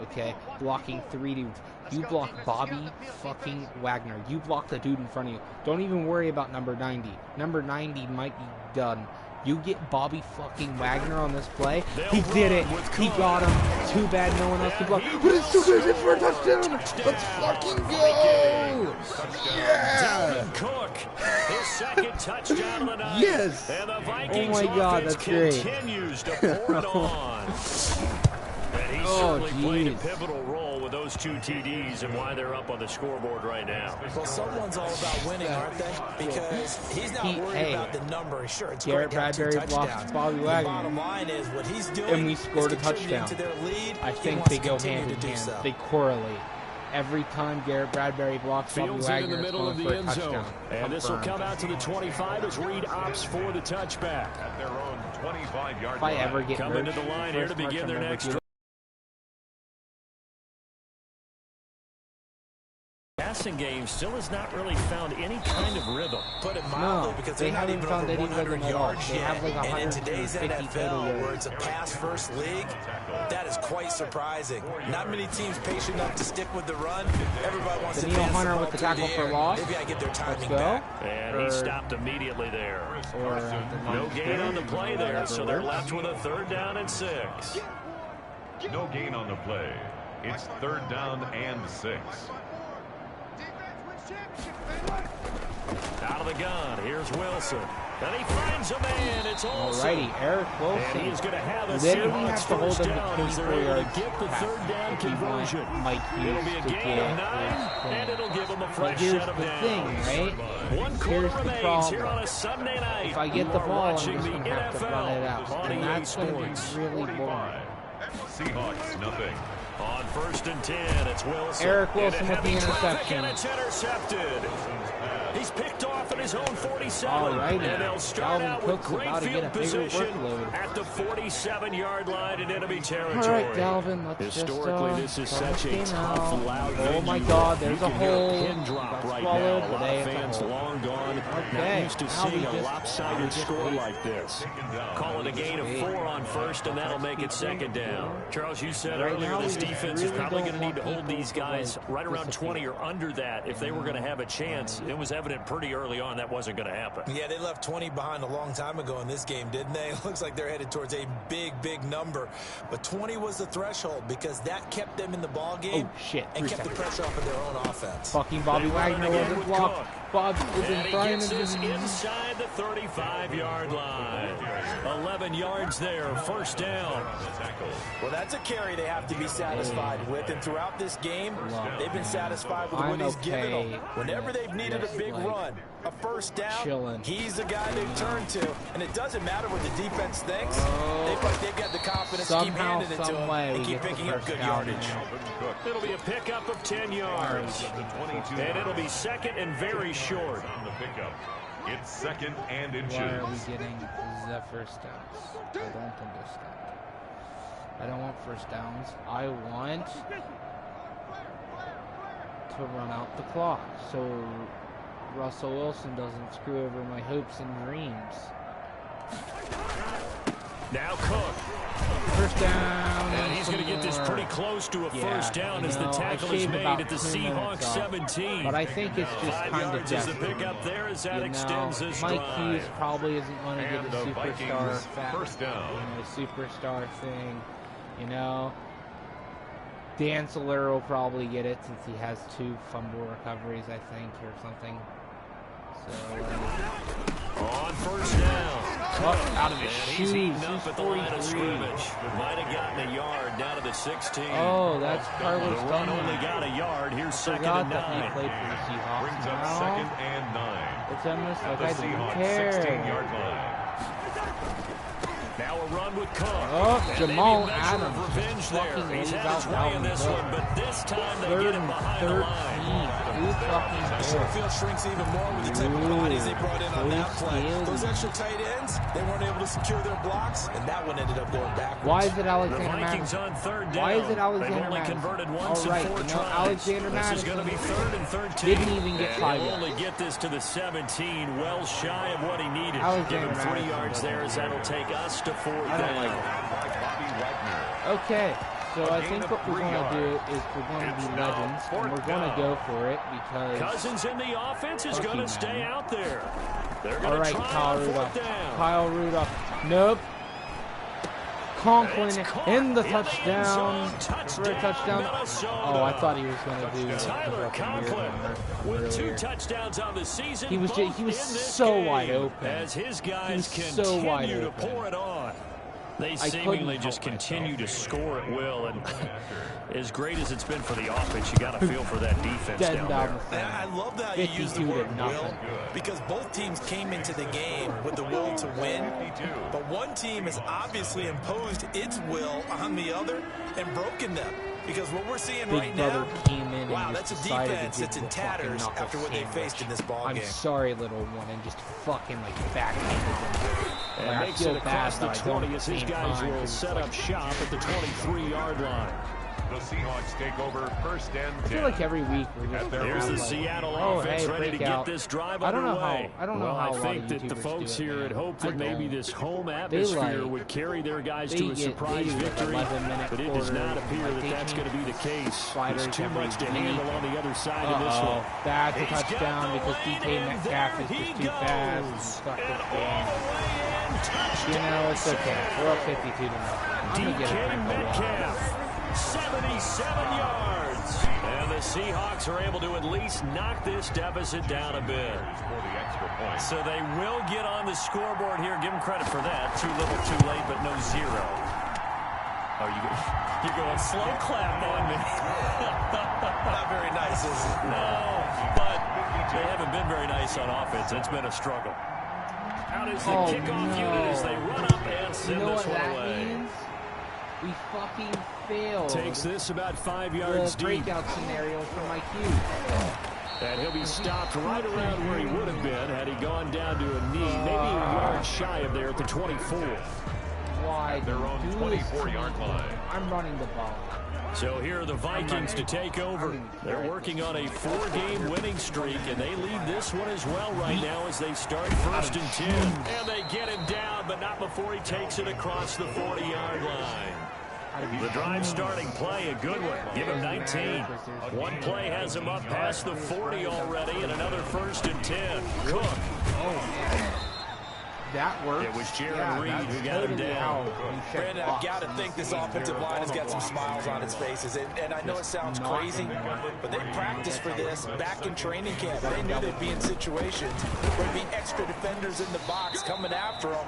Okay, blocking 3 dudes. You block Bobby fucking Wagner. You block the dude in front of you. Don't even worry about number 90. Number 90 might be done. You get Bobby fucking Wagner on this play. He did it. He got him. Too bad no one else could block. But it's too good for a touchdown. Let's fucking go. Yeah. Dalvin Cook, his second touchdown of the night. Yes! And the Vikings oh my God, offense that's great. continues to pour it on. And he certainly played a pivotal role with those 2 TDs and why they're up on the scoreboard right now. Well, someone's all about winning, aren't they? Because he's not worried about the number. Sure, it's Garrett great to have 2 Bradbury blocks touchdowns. Bobby The Wagner. bottom line is what he's doing, and we scored a touchdown. To their lead. I think they go hand in hand. They correlate. Every time Garrett Bradbury blocks Bobby Wagner, in the middle of the end zone. And this will come out to the 25 as Reed opts for the touchback. At their own 25-yard line. If I ever get coming to the line here to begin their next drive. Passing game still has not really found any kind of rhythm. Put it mildly, because they haven't even found over 100 yards yet. Have like and in today's NFL, where it's a pass-first league, that is quite surprising. Not many teams patient enough to stick with the run. Everybody wants to advance Hunter with the tackle for loss. Maybe I get their timing back. And he stopped immediately there. No gain on the play there, so they're left with a 3rd down and 6. No gain on the play. It's 3rd down and 6. Out of the gun, here's Wilson. And he finds a man. It's Olsen. Alrighty, Eric Wilson. And he's going to have a Seahawks first down as they're able to get the 3rd down conversion. It'll be a gain of 9, and it'll give them a fresh set of downs. Thing, right? 1 quarter remains here on a Sunday night. If I get the ball, I'm just watching the going to have to run it out. NFL And that's going to be really boring. Seahawks, nothing. On 1st and 10, it's Wilson. Eric Wilson with the interception. And it's intercepted. He's picked off at his own 47. Alrighty. And they'll start Dalvin out Cook's with great about to get field a bigger position workload. at the 47-yard line in enemy territory. All right, Dalvin, let's Historically, this is such a tough, loud Oh my venue. God, there's a You can hear hole. pin drop right Swallowed, now. A lot today of it's a fans hole. long gone. Okay. Not used to seeing a lopsided score like this. Call it a gain of 4 on 1st, and that'll make it 2nd down. Charles, you said earlier this defense is probably going to need to hold these guys right around 20 or under that if they were going to have a chance. It was evident pretty early on that wasn't going to happen. Yeah, they left 20 behind a long time ago in this game, didn't they? It looks like they're headed towards a big number. But 20 was the threshold because that kept them in the ball game. Oh, shit. And kept the pressure off of their own offense. Fucking Bobby Wagner wasn't blocked. Bob is in front And of he gets him. us inside the 35-yard line. 11 yards there, 1st down. Well, that's a carry they have to be satisfied with. And throughout this game, they've been satisfied with what he's given them. Whenever they've needed a big run, a 1st down, he's the guy they've turned to. And it doesn't matter what the defense thinks. They've got the confidence to keep handing it to him and keep picking up good yardage. It'll be a pickup of 10 yards. And it'll be 2nd and very short. On the pickup. It's 2nd and inches. Why are we getting the 1st downs? I don't understand. I don't want 1st downs. I want to run out the clock so Russell Wilson doesn't screw over my hopes and dreams. Now Cook. 1st down. And he's going to get this pretty close to a 1st down as the tackle is made at the Seahawks 17. But I think it's just 5 kind of yards is the pickup there as that extends this Mike drive. Hughes probably isn't going to get a superstar first down. superstar thing. Dan Soler will probably get it since he has 2 fumble recoveries, I think, or something. So on 1st down. Out of his He's eaten shoes. up at the line of scrimmage. Might have gotten a yard down to the 16. Oh, that's Carlos The run Dunlap. only got a yard. Here's 2nd Forgot and that he 9. played for the Seahawks. Brings up Now, 2nd and 9. it's almost like The I didn't Seahawks care. 16-yard line. Now a run with Cook. Oh, And Jamal maybe a measure Adams of revenge just there. fucking He's lays had his out way in Dalvin this Cook. one, but this time they 3rd get him and behind the 13. line. Who fucking Sure, cares? field shrinks even more with the type of bodies they brought in on that play. Those extra tight ends, they weren't able to secure their blocks, and that one ended up going backwards. Why is it The Alexander Vikings Madison? on 3rd down. Why is it Alexander They've only Madison? converted once All right, in 4 tries. Alexander This is Madison going to be 3rd and 13. didn't even get 5 They'll yards. only get this to the 17, well shy of what he needed. Alexander Give him 3 Madison yards there as that'll take us to 4th I don't down. like Bobby Wagner. Okay, so I gain think of what we're 3 going to yards. do is we're going to It's be now legends, and 4th we're going to down. go for it because... Cousins in the offense is going to man. stay out there. They're going All to right, try Kyle on 4th Rudolph. down. Kyle Rudolph. Nope. Conklin in the touchdown for a touchdown. Oh, I thought he was going to do Tyler Conklin with 2 touchdowns on the season. He was so wide open. As his guys continue to pour it on. They seemingly just continue to score at will, and as great as it's been for the offense, you got to feel for that defense down there. I love how you use the word will, because both teams came into the game with the will to win, but one team has obviously imposed its will on the other and broken them. Because what we're seeing right now, wow, that's a defense that's in tatters after what they faced in this ball game. I'm sorry, little one, and just fucking backhanded them. And makes it across the 20 as his guys will set up shop at the 23-yard line. The Seahawks take over 1st and 10. I feel like every week we're just There's the Seattle offense ready to get this drive underway. I don't know how I think that the folks here had hoped that maybe this home atmosphere would carry their guys to a surprise victory, but it does not appear that that's going to be the case. There's too much to handle on the other side of this one. That's a touchdown because DK Metcalf is just too fast. You know, it's okay. We're up 52 to nothing. DK Metcalf. 77 yards. And the Seahawks are able to at least knock this deficit down a bit. So they will get on the scoreboard here. Give them credit for that. Too little, too late, but no zero. Oh, you're going slow clap on me. Not very nice, is it? No, but they haven't been very nice on offense. It's been a struggle. Out is the kickoff unit as they run up and send this one away. Means? We fucking failed. Takes this about 5 yards deep. Breakout scenario for my cue. And he'll be stopped right around where he would have been had he gone down to a knee, maybe a yard shy of there at the 24. Why? Their own 24-yard line. I'm running the ball. So here are the Vikings to take over. They're working on a 4-game winning streak, and they lead this one as well right now as they start 1st and 10. And they get him down, but not before he takes it across the 40-yard line. The drive starting play, a good one. Give him 19. One play has him up past the 40 already, and another 1st and 10. Cook. Oh, man. That works. It was Jared Reed who got him down. Brandon, I've got to think this offensive line has got some smiles on its faces. And I know it sounds crazy, but they practiced for this back in training camp. They knew they'd be in situations where there'd be extra defenders in the box coming after them,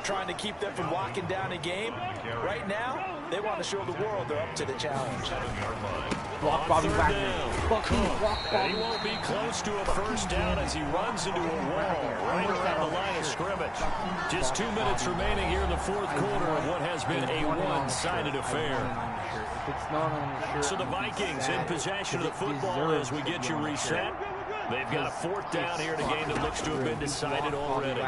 trying to keep them from locking down a game. Right now, they want to show the world they're up to the challenge. Block Bobby Wagner. And he won't be close to a 1st down as he runs into a wall right around the line of scrimmage. Just 2 minutes remaining here in the 4th quarter of what has been a one-sided affair. So the Vikings in possession of the football as we get you reset. They've got a 4th down here in a game that looks to have been decided already.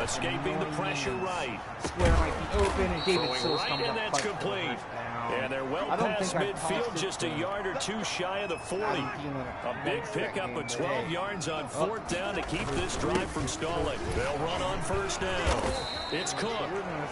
Escaping the pressure right. Square might be open, and David Sills right, and that's complete. And they're well past midfield, just a yard or 2 shy of the 40. A big pickup of 12 yards on 4th down to keep this drive from stalling. They'll run on 1st down. It's Cook.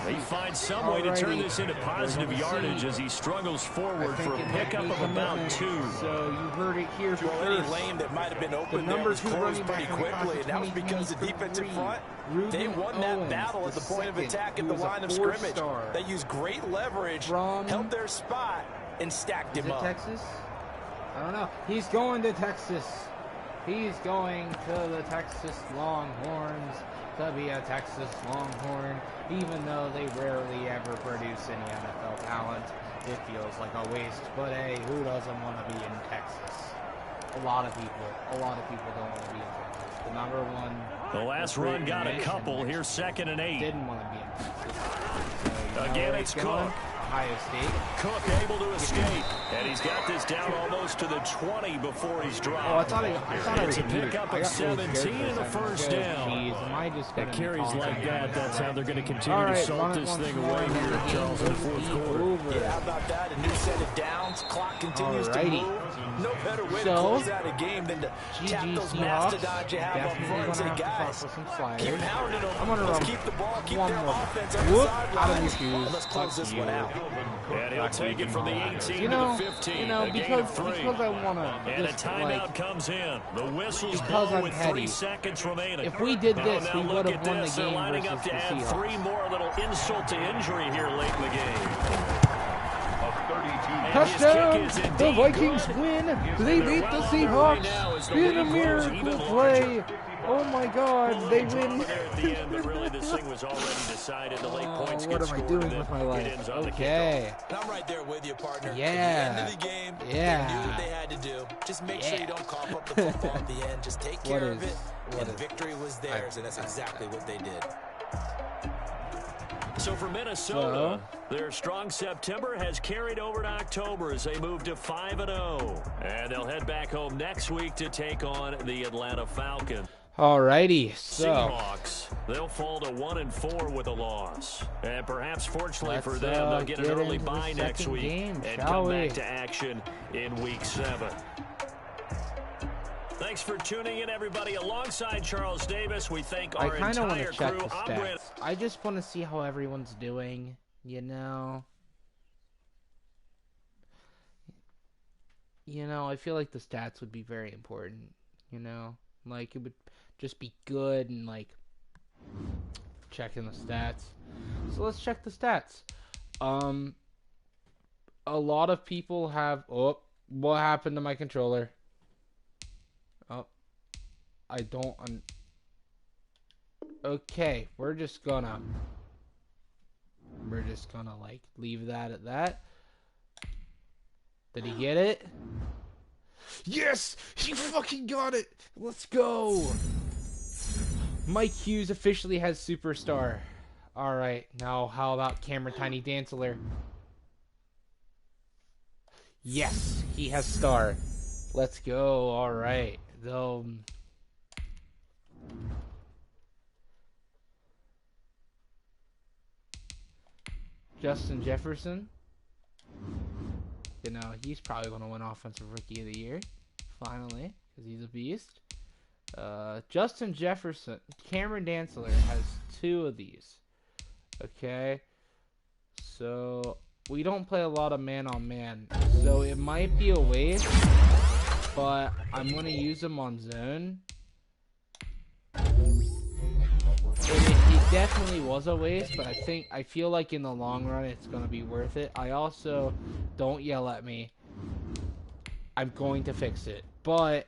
He finds some way to turn this into positive yardage as he struggles forward for a pickup of about 2. So you heard it here first. Any lane that might have been open there was closed pretty quickly, and that was because the defensive front, they won that battle at the point of attack at the line of scrimmage. They used great leverage, held their spot, and stacked him up. Texas? I don't know. He's going to Texas. He's going to the Texas Longhorns to be a Texas Longhorn, even though they rarely ever produce any NFL talent. It feels like a waste, but hey, who doesn't want to be in Texas? A lot of people don't want to be in Texas. The number one. The last run got a couple. Here's 2nd and 8. Didn't want to be in Texas. So, again, it's Cook. Ohio State. Cook able to escape, and he's got this down almost to the 20 before he's dropped. Oh, I thought it's a pickup of 17 and a 1st down. It carries like that. That's how they're going to continue to salt this thing away here, Charles, in the 4th quarter. Yeah, how about that? A new set of downs. Clock continues to move. No better way to close out a game than to tap those mastodons you have up front and say, guys, keep pounding them. Let's keep the ball, keep their offense on the sideline. Let's close this one out. And he'll take it from the 18 You know, to the 15. because I want And a to timeout comes in. The whistle's because blown I'm with petty. 3 seconds remaining. If we did this, now we look would at have won the this. They're game lining versus up to the add Seahawks. 3 more. A little insult to injury here late in the game. Touchdown! The Vikings win. They beat the Seahawks in a miracle play. Oh my God, they win. Really, this thing was already decided. The late points What get am I scored, doing and with then my life? it ends on the Okay. I'm right there with you, partner. Yeah. At the end of the game, Yeah. they knew what they had to do. Just make sure Yeah. you don't cough up the football at the end. Just take care of it, and victory was theirs, and that's exactly what they did. So for Minnesota, their strong September has carried over to October as they move to 5-0. And they'll head back home next week to take on the Atlanta Falcons. Alrighty, so Seahawks, they'll fall to 1-4 with a loss. And perhaps fortunately for them, they'll get an early bye next week and come back to action in Week 7. Thanks for tuning in, everybody. Alongside Charles Davis, we thank our I kind of want entire to check crew. the stats. I just want to see how everyone's doing, you know. I feel like the stats would be very important, Like, it would just be good and, like, checking the stats. So let's check the stats. A lot of people have... Oh, what happened to my controller? Oh, I don't... Okay, we're just gonna, like, leave that at that. Did he get it? Yes! He fucking got it! Let's go! Mike Hughes officially has Superstar. Alright, now how about Cameron Tiny Dantzler? Yes, he has Star. Let's go, alright. Justin Jefferson. He's probably going to win Offensive Rookie of the Year. Finally, because he's a beast. Justin Jefferson. Cameron Dantzler has 2 of these. Okay. So, we don't play a lot of man-on-man. So, it might be a waste. But, I'm going to use him on zone. It definitely was a waste, but I feel like in the long run it's going to be worth it. I also, don't yell at me, I'm going to fix it. But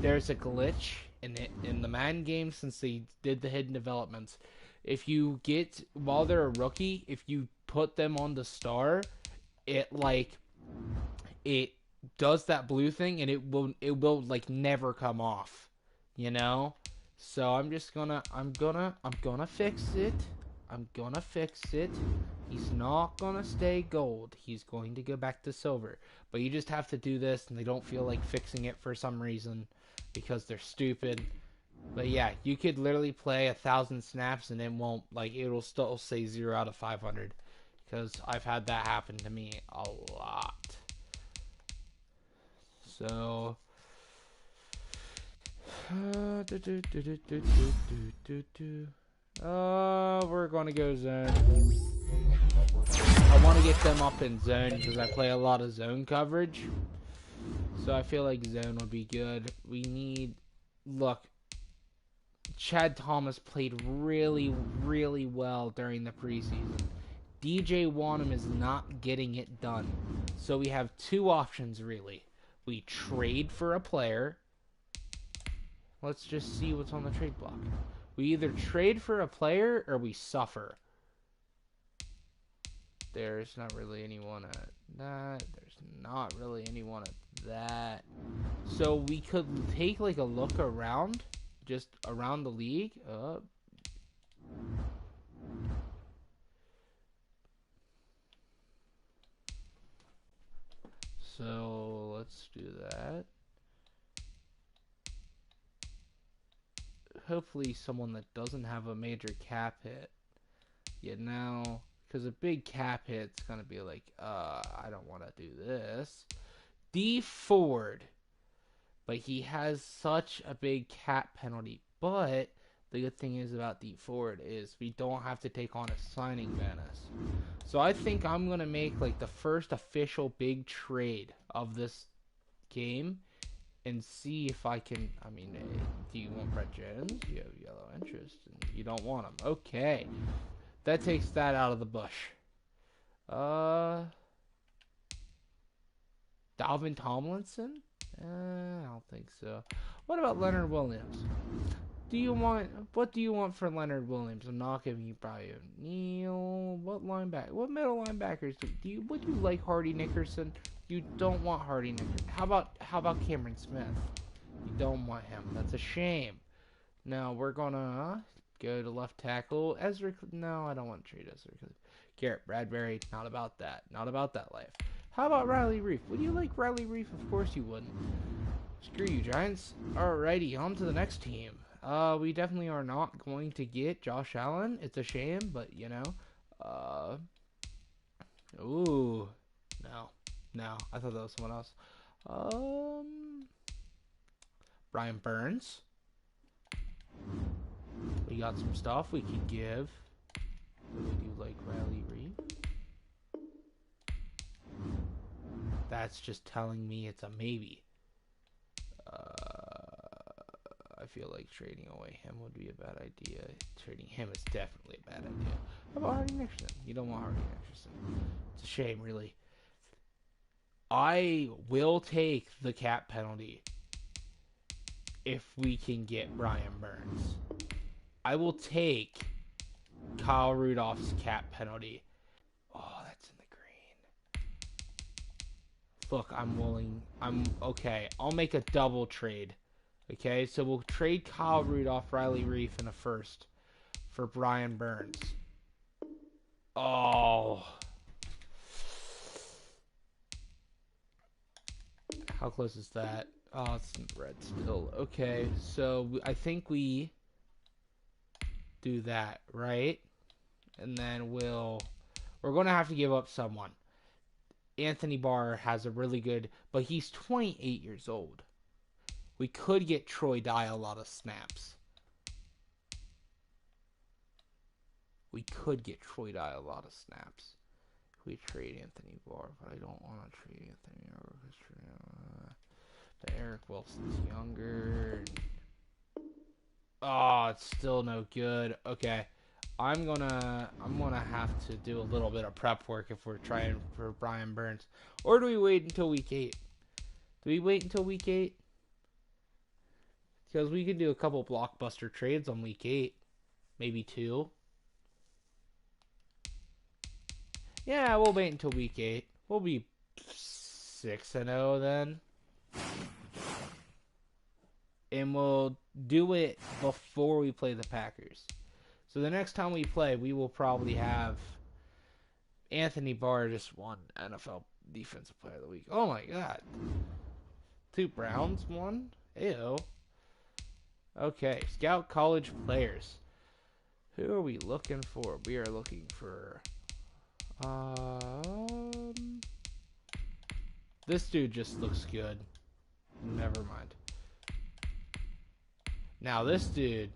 there's a glitch in the Madden game since they did the hidden developments. If you get, while they're a rookie, if you put them on the star, it does that blue thing and it will like never come off, So I'm gonna fix it. I'm gonna fix it. He's not gonna stay gold. He's going to go back to silver. But you just have to do this, and they don't feel like fixing it for some reason because they're stupid. But yeah, you could literally play 1,000 snaps and it'll still say 0 out of 500 because I've had that happen to me a lot. So. We're gonna go zone. I want to get them up in zone because I play a lot of zone coverage. So I feel like zone would be good. Look, Chad Thomas played really, really well during the preseason. DJ Wanham is not getting it done. So we have 2 options really. We trade for a player. Let's just see what's on the trade block. We either trade for a player or we suffer. There's not really anyone at that. There's not really anyone at that. So we could take like a look around, just around the league. So let's do that. Hopefully someone that doesn't have a major cap hit, because a big cap hit's gonna be like, I don't want to do this. D Ford, but he has such a big cap penalty. But The good thing is about deep forward is we don't have to take on a signing bonus. So I think I'm going to make like the first official big trade of this game and see if I can. I mean, do you want Brett Jones? You have yellow interest and you don't want him. Okay. That takes that out of the bush. Dalvin Tomlinson? I don't think so. What about Leonard Williams? What do you want for Leonard Williams? I'm not giving you Brian Neal. What middle linebackers would you like Hardy Nickerson? You don't want Hardy Nickerson. How about Cameron Smith? You don't want him. That's a shame. Now we're gonna go to left tackle. No, I don't want to trade Ezra. Garrett Bradbury, not about that. Not about that life. How about Riley Reef? Would you like Riley Reef? Of course you wouldn't. Screw you, Giants. Alrighty, on to the next team. We definitely are not going to get Josh Allen. It's a shame, but you know. Ooh. No. I thought that was someone else. Brian Burns. We got some stuff we can give. Would you like Riley Reef? That's just telling me it's a maybe. I feel like trading away him would be a bad idea. Trading him is definitely a bad idea. How about Hardy Nickerson? You don't want Hardy Nickerson. It's a shame, really. I will take the cap penalty if we can get Brian Burns. I will take Kyle Rudolph's cap penalty. Oh, that's in the green. Look, I'm okay. I'll make a double trade. Okay, so we'll trade Kyle Rudolph, Riley Reef, and a first for Brian Burns. Oh. How close is that? Oh, it's in red still. Okay, so I think we do that, right? And then we're going to have to give up someone. Anthony Barr has a really good, but he's 28 years old. We could get Troy Dye a lot of snaps. We trade Anthony Barr, but I don't want to trade Anthony Barr. Eric Wilson's younger. Oh, it's still no good. Okay. I'm gonna have to do a little bit of prep work if we're trying for Brian Burns. Or do we wait until week 8? Do we wait until week 8? Because we could do a couple blockbuster trades on week 8. Maybe 2. Yeah, we'll wait until week 8. We'll be 6-0 then. And we'll do it before we play the Packers. So the next time we play, we will probably have Anthony Barr just won NFL Defensive Player of the Week. Oh my God. 2 Browns won? Ew. Okay, scout college players. Who are we looking for? We are looking for this dude just looks good. Never mind. Now this dude,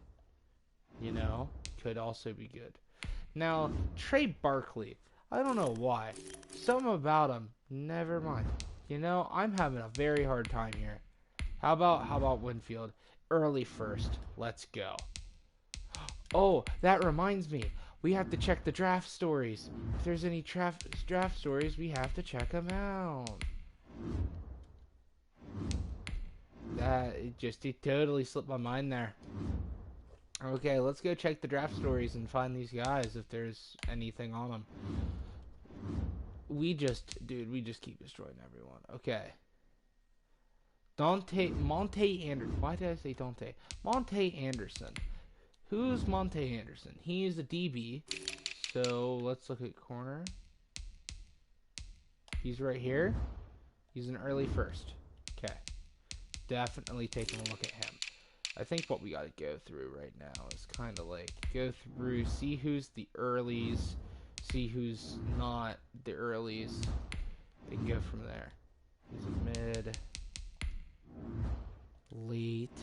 could also be good. Now, Trey Barkley. I don't know why. Something about him. Never mind. I'm having a very hard time here. How about Winfield? Early first. Let's go. Oh, that reminds me. We have to check the draft stories. If there's any draft stories, we have to check them out. It totally slipped my mind there. Okay, let's go check the draft stories and find these guys if there's anything on them. We just keep destroying everyone. Okay. Monte Anderson. Why did I say Dante? Monte Anderson. Who's Monte Anderson? He is a DB. So let's look at corner. He's right here. He's an early first. Okay. Definitely taking a look at him. I think what we got to go through right now is kind of like go through, see who's the earlies, see who's not the earlies, and go from there. He's a mid, late,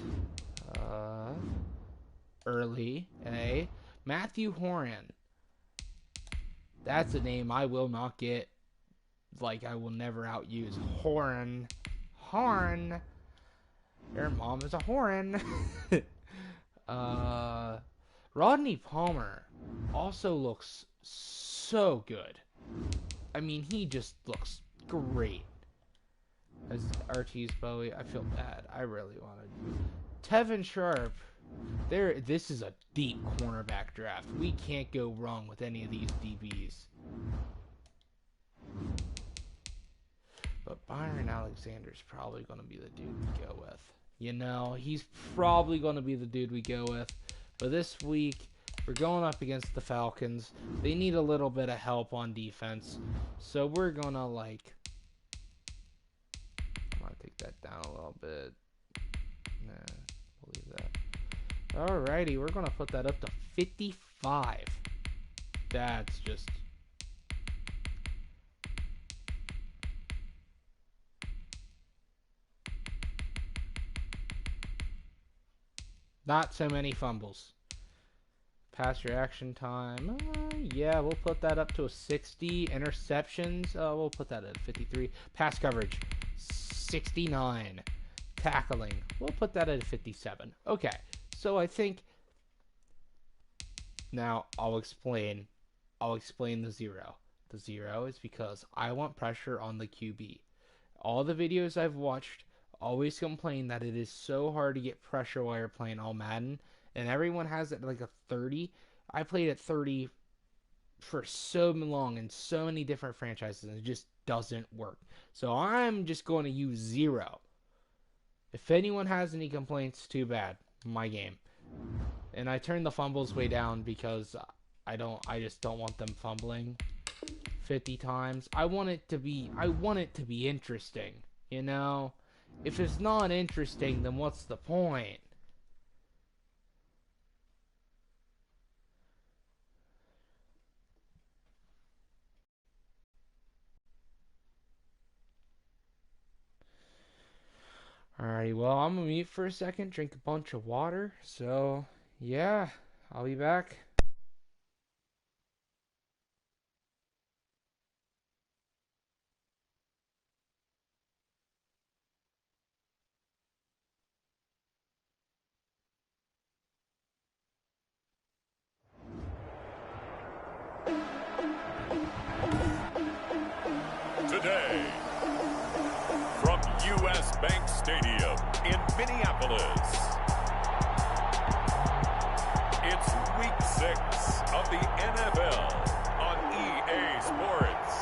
early. Matthew Horan. That's a name I will not get. Like, I will never outuse. Horn. Your mom is a Horan. Rodney Palmer also looks so good. I mean, he just looks great. As Artie's Bowie, I feel bad. I really wanted Tevin Sharp. This is a deep cornerback draft. We can't go wrong with any of these DBs. But Byron Alexander's probably going to be the dude we go with. You know, he's probably going to be the dude we go with. But this week, we're going up against the Falcons. They need a little bit of help on defense. So we're going to, I'm going to take that down a little bit. Nah, we'll leave that. Alrighty, we're going to put that up to 55. That's just... not so many fumbles. Pass reaction time. Yeah, we'll put that up to a 60. Interceptions. We'll put that at 53. Pass coverage. 69. Tackling. We'll put that at a 57. Okay. So I think now I'll explain the 0. The 0 is because I want pressure on the QB. All the videos I've watched always complain that it is so hard to get pressure while you're playing all Madden, and everyone has it like a 30. I played at 30 for so long in so many different franchises, and it just doesn't work. So I'm just going to use 0. If anyone has any complaints, too bad. My game. And I turned the fumbles way down because I just don't want them fumbling 50 times. I want it to be interesting, you know? If it's not interesting, then what's the point? Alrighty, well, I'm gonna mute for a second, drink a bunch of water. So, yeah, I'll be back. Today, from U.S. Bank Stadium in Minneapolis, it's Week 6 of the NFL on EA Sports.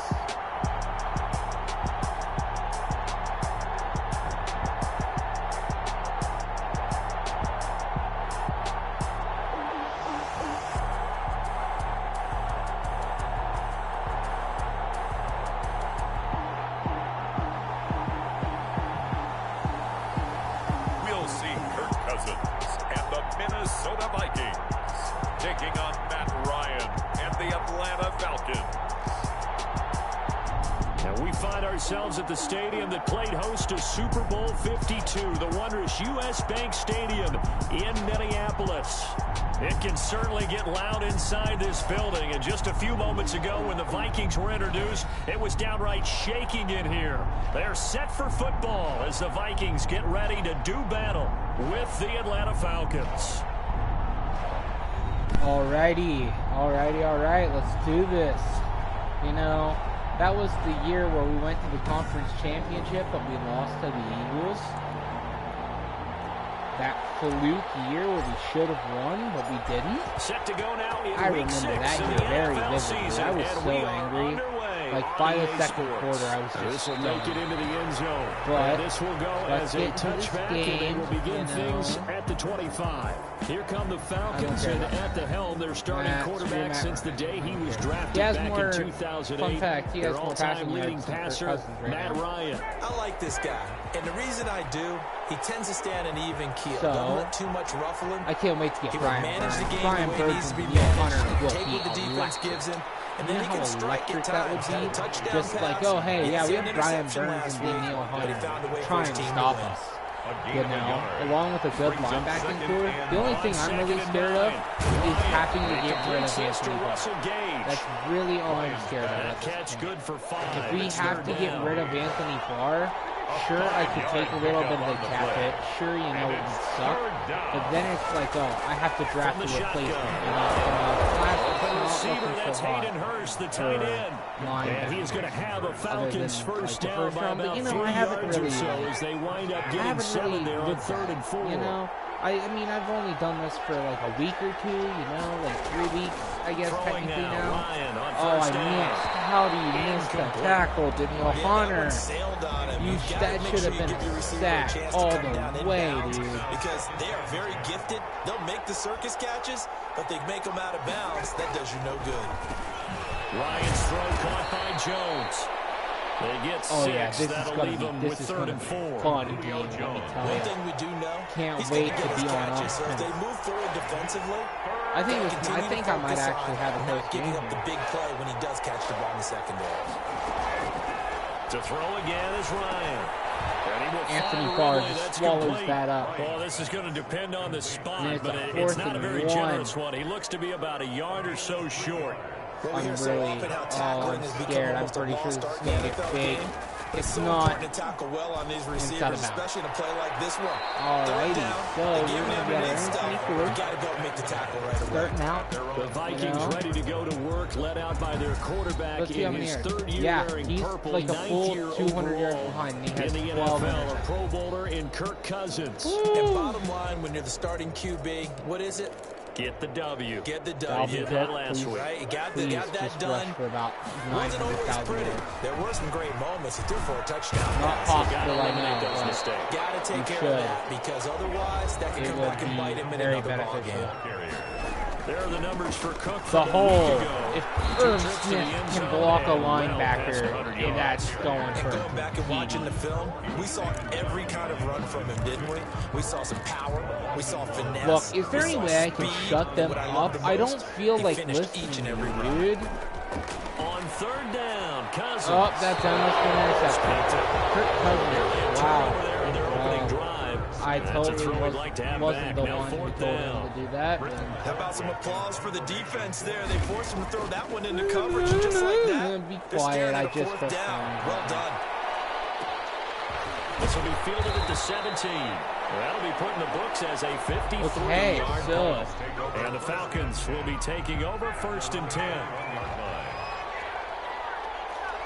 Minnesota Vikings taking on Matt Ryan and the Atlanta Falcons. And we find ourselves at the stadium that played host to Super Bowl 52, the wondrous U.S. Bank Stadium in Minneapolis. It can certainly get loud inside this building, and just a few moments ago when the Vikings were introduced, it was downright shaking in here. They're set for football as the Vikings get ready to do battle with the Atlanta Falcons. Alrighty, let's do this. You know, that was the year where we went to the conference championship, but we lost to the Eagles. That fluke year where we should have won, but we didn't. Set to go now in I remember week 6 that year very vividly. I was so angry. Like by the second quarter, I was just this will make it into the end zone. But this will go as a touchback, and they will begin things at the 25. Here come the Falcons, and at the helm, their starting quarterback since the day he was drafted back in 2008. Fun fact, he has their more all-time leading passer, Matt Ryan. I like this guy, and the reason I do, he tends to stand an even keel. Don't let too much ruffle him. I can't wait to get Brian manage the game Brian the way it needs to be managed. Take what the defense gives him. And then he can strike at times. Had a touchdown just pass. like, oh, hey, yeah, we have Brian interception Burns last and week, Daniel but he Hunter found a way for trying his to team stop win. us. You know, along with a good linebacking core. The only thing I'm really scared of is having to get rid of Anthony Barr. That's really all I'm scared of. If we have to get rid of Anthony Barr, sure, I could take a little bit of a cap hit. Sure, you know, it would suck. But then it's like, oh, I have to draft a replacement. You know, that's Hayden Hurst, the tight end. And he is going to have a Falcons first down by about 3 yards or so as they wind up getting 7 there on 3rd and 4. You know, I mean, I've only done this for like a week or two, you know, like 3 weeks, I guess, technically now. Oh, I missed. How do you miss the tackle, Daniel Hunter? That should have been a sack all the way, dude. Because they are very gifted. They'll make the circus catches, but they make them out of bounds. That does you no good. Ryan's throw caught by Jones. They get 6. That'll leave them with 3rd and 4. Fun game, let me tell you. One thing we do know, can't wait to be on offense. So if they move forward defensively, I think I might actually have a close game. Giving up the big play when he does catch the ball in the secondary. To throw again is Ryan. Anthony Barr just swallows that up. Well, this is going to depend on the spot, but it's not a very generous one. He looks to be about a yard or so short. I'm really, I'm scared. I'm pretty sure this is going to get big. It's not. It's not about. Especially in a play like this one. Alrighty, so we're going to get our got to go make the tackle right away. Starting out. The Vikings ready to go to work, led out by their quarterback in his 3rd year wearing purple. Like a full 200 yards behind, and he has in the 12 NFL, a Pro Bowler in Kirk Cousins. And bottom line, when you're the starting QB, what is it? Get the W. Get the W. That last week. Right? You got that done. For about Wasn't always pretty. There were some great moments. He threw for a touchdown. Not possible right now. Got to take care of that because otherwise that can come back and bite him in another ball game. There are the numbers for Cook. The hole. If Irv Smith can block a linebacker, that's going for. Going back and watching the film, we saw every kind of run from him, didn't we? We saw some power. We saw finesse. Look, is there any way I can shut them up? I don't feel like listening, dude. On 3rd down, Cousins. Oh, that's almost an interception. Kirk Cousins. Wow. I totally wasn't the one who told him to do that. How about some applause for the defense there? They forced him to throw that one into coverage just like that. Be quiet, I just pressed down. Well done. This will be fielded at the 17. That'll be put in the books as a 53-yard play. And the Falcons will be taking over 1st and 10.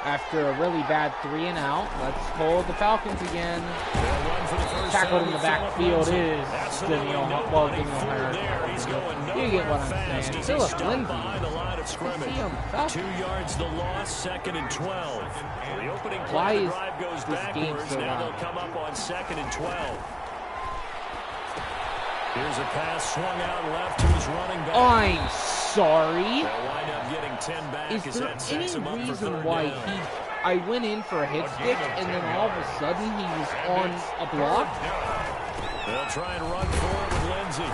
After a really bad 3 and out, let's hold the Falcons again. Tackled in the backfield is Daniel Hunter. You get what I'm saying. Philip Lindsay. See him. 2 yards the loss, 2nd and 12. The opening Why play is drive goes this game backwards. so Now loud? they'll come up on 2nd and 12. Here's a pass swung out left to his running back. I'm sorry. They'll wind up getting 10 back. Is there any reason why I went in for a hit stick and then all of a sudden he was on a block? They'll try and run for it with Lindsay.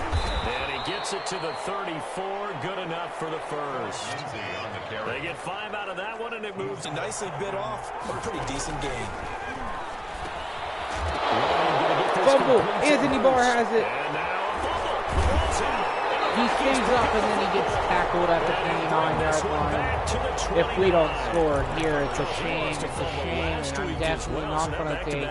And he gets it to the 34. Good enough for the first. They get 5 out of that one, and it moves. Nicely bit off. A pretty decent game. Fumble. Anthony Barr has it. And now a fumble. He stays up and then he gets tackled at the 29-yard line. If we don't score here, it's a shame. It's a shame. And I'm definitely not going to take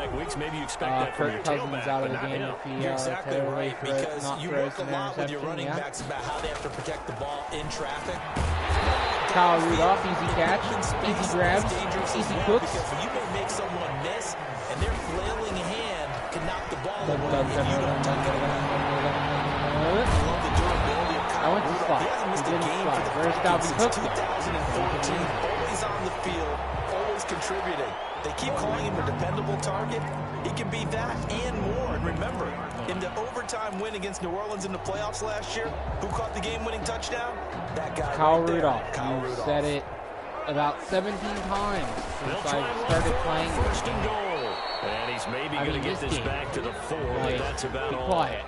Kirk Cousins out of the game if he exactly right, because you work a lot with your running yeah. backs about how they have to protect the ball in traffic. Kyle Rudolph, easy catch, easy grabs, easy cooks. Because you may make someone miss, and their flailing hand can knock the ball away if you don't tuck it away. I went to spot. He didn't spot. Where's Dalvin Cook? 2014, always on the field, always contributing. They keep calling him a dependable target. He can be that and more. And remember, in the overtime win against New Orleans in the playoffs last year, who caught the game-winning touchdown? That guy Kyle right Rudolph. Kyle You Rudolph. said it about 17 times since I started playing. First and goal. And he's maybe going to get this back to the 4, but that's about be all. quiet.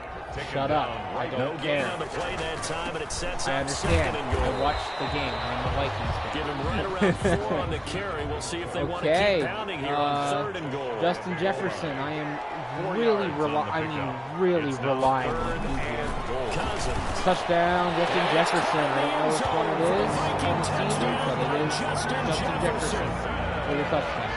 Shut up. I don't care. On the play that time, and it sets I up understand. second and goal. I watched the game. I'm a Vikings fan. Give him right around 4 on the carry. We'll see if they want to keep pounding here on 3rd and goal. Justin Jefferson, I am really relying on him here. Touchdown, Justin Jefferson. I don't know which one it is on the season, but it is Justin Jefferson for the touchdown.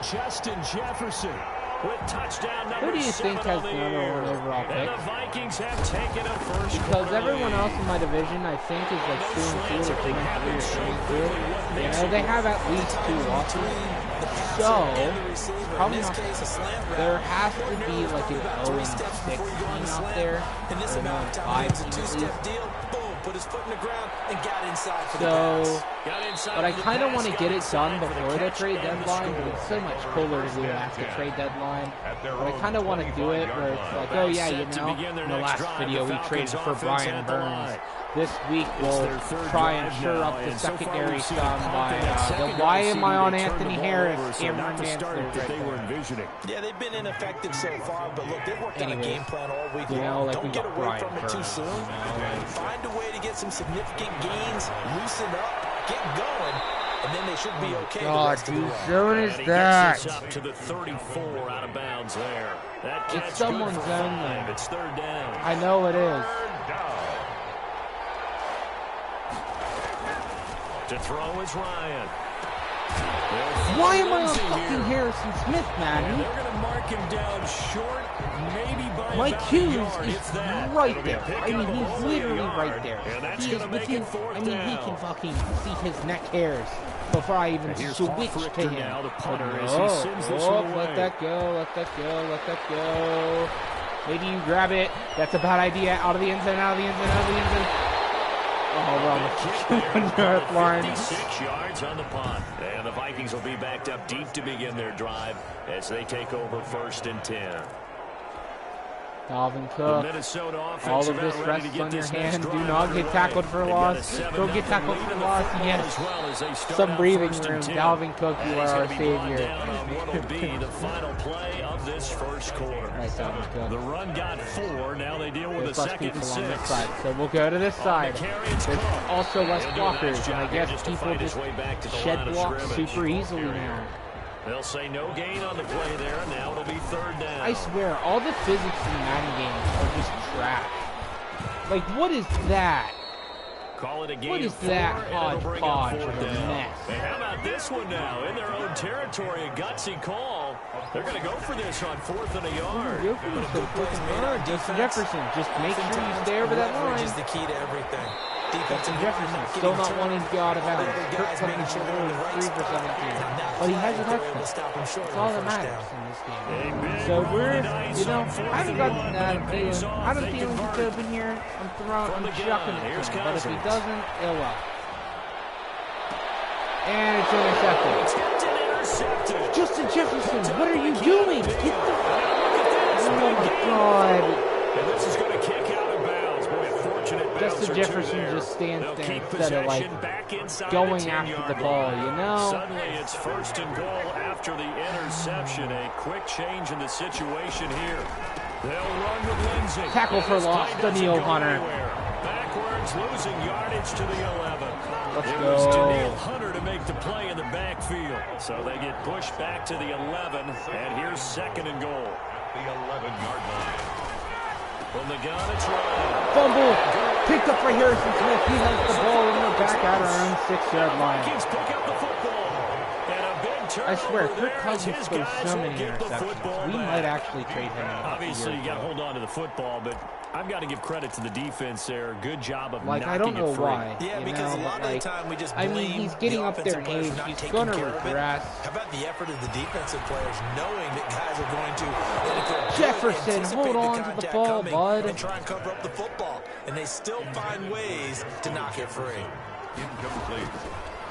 Justin Jefferson with touchdown number 7. Who do you think has the number 1 overall pick? And the Vikings have taken a first Because everyone else in my division, I think, is like 2-2 or 3-3 or 3-2. You know, they have at least 2 losses. So, probably not, there has to be like an 0-6 team out there. In this amount of time, it's a 2-step deal. Boom, put his foot in the ground and got inside for the pass. But I kind of want to get it done before the trade deadline, but it's so much cooler to do it after trade deadline. But I kind of want to do it where it's like, oh yeah, you know, in the last video we traded for Brian Burns. This week we'll try and shore up the secondary some by why am I on Anthony Harris? Cameron Dantzler. Yeah, they've been ineffective so far, but look, they've worked on a game plan all week long. Like don't get away from it too soon. Find a way to get some significant gains, loosen up, get going, and then they should be okay. God, who zone is that? Up to the 34 out of bounds there. It's someone's zone there. It's 3rd down. I know it is. To throw is Ryan. Why am I on fucking Harrison Smith, man? They're going to mark him down short, maybe by Mike Hughes is right there. I mean, he's all literally yard, right there. He is within, I mean, he can fucking see his neck hairs before I even switch to him. Now, the punter, let that go, let that go, let that go. Maybe you grab it. That's a bad idea. Out of the end zone, out of the end zone, out of the end zone. Oh, we're on the 1-yard line. 56 yards on the punt. And the Vikings will be backed up deep to begin their drive as they take over 1st and 10. Dalvin Cook, all of this rests on your hand. Do not get tackled for loss. Don't get tackled for loss. Yes. Some breathing room. Dalvin Cook, you are our savior. What will be the final play of this first quarter? Right, Dalvin Cook. The run got 4. Now they deal with a 2nd and 6. On this side. So we'll go to this side. There's also less blockers, and I guess people just shed blocks super easily now. They'll say no gain on the play there, and now it'll be 3rd down. I swear, all the physics in Madden games are just trash. Like, what is that? Call it a game. What is that hodgepodge of a mess? And how about this one now? In their own territory, a gutsy call. They're going to go for this on 4th and a yard. Go for this on 4th and a yard. Justin Jefferson, just make sure you stay over that line. Is the key to everything. Justin Jefferson still not wanting to go out of bounds. Kirk Cousins is 3 for 17. But he has a touchdown. That's all that matters in this game. So we're, you know, I haven't gotten Adam Thielen. Adam Thielen gets open here. I'm chucking it to him. But if he doesn't, ill luck. And it's intercepted. Justin Jefferson, what are you doing? Get the... Oh my God. And this is going to kick out of bounds. Boy, a fortunate Justin Jefferson just stands there instead of like going after the ball, you know? Suddenly it's 1st and goal after the interception. A quick change in the situation here. They'll run with Lindsay. Tackle for loss, Daniil Hunter. Backwards, losing yardage to the 11. Let's it go. was Daniil Hunter to make the play in the backfield. So they get pushed back to the 11, and here's 2nd and goal. The 11-yard line. From the gun, it's Ryan. Fumble. Picked up by Harrison Smith. He has the ball and we're back at our own 6-yard line. Vikings pick up the football. And a big turnover. I swear, Kirk there as Cousins his throws guys so will many get the interceptions. football We back. might actually trade him. Obviously, you got to hold on to the football, but I've got to give credit to the defense there. Good job of like, knocking I don't know it free. why. Yeah, because a lot of the time we just blame he's getting the up there in offensive age. players for not He's taking going to care of it. regress. How about the effort of the defensive players knowing that guys are going to, and if they're good, Jefferson, anticipate hold on to the contact ball, coming bud. and try and cover up the football. And they still find ways to knock it free. Incomplete.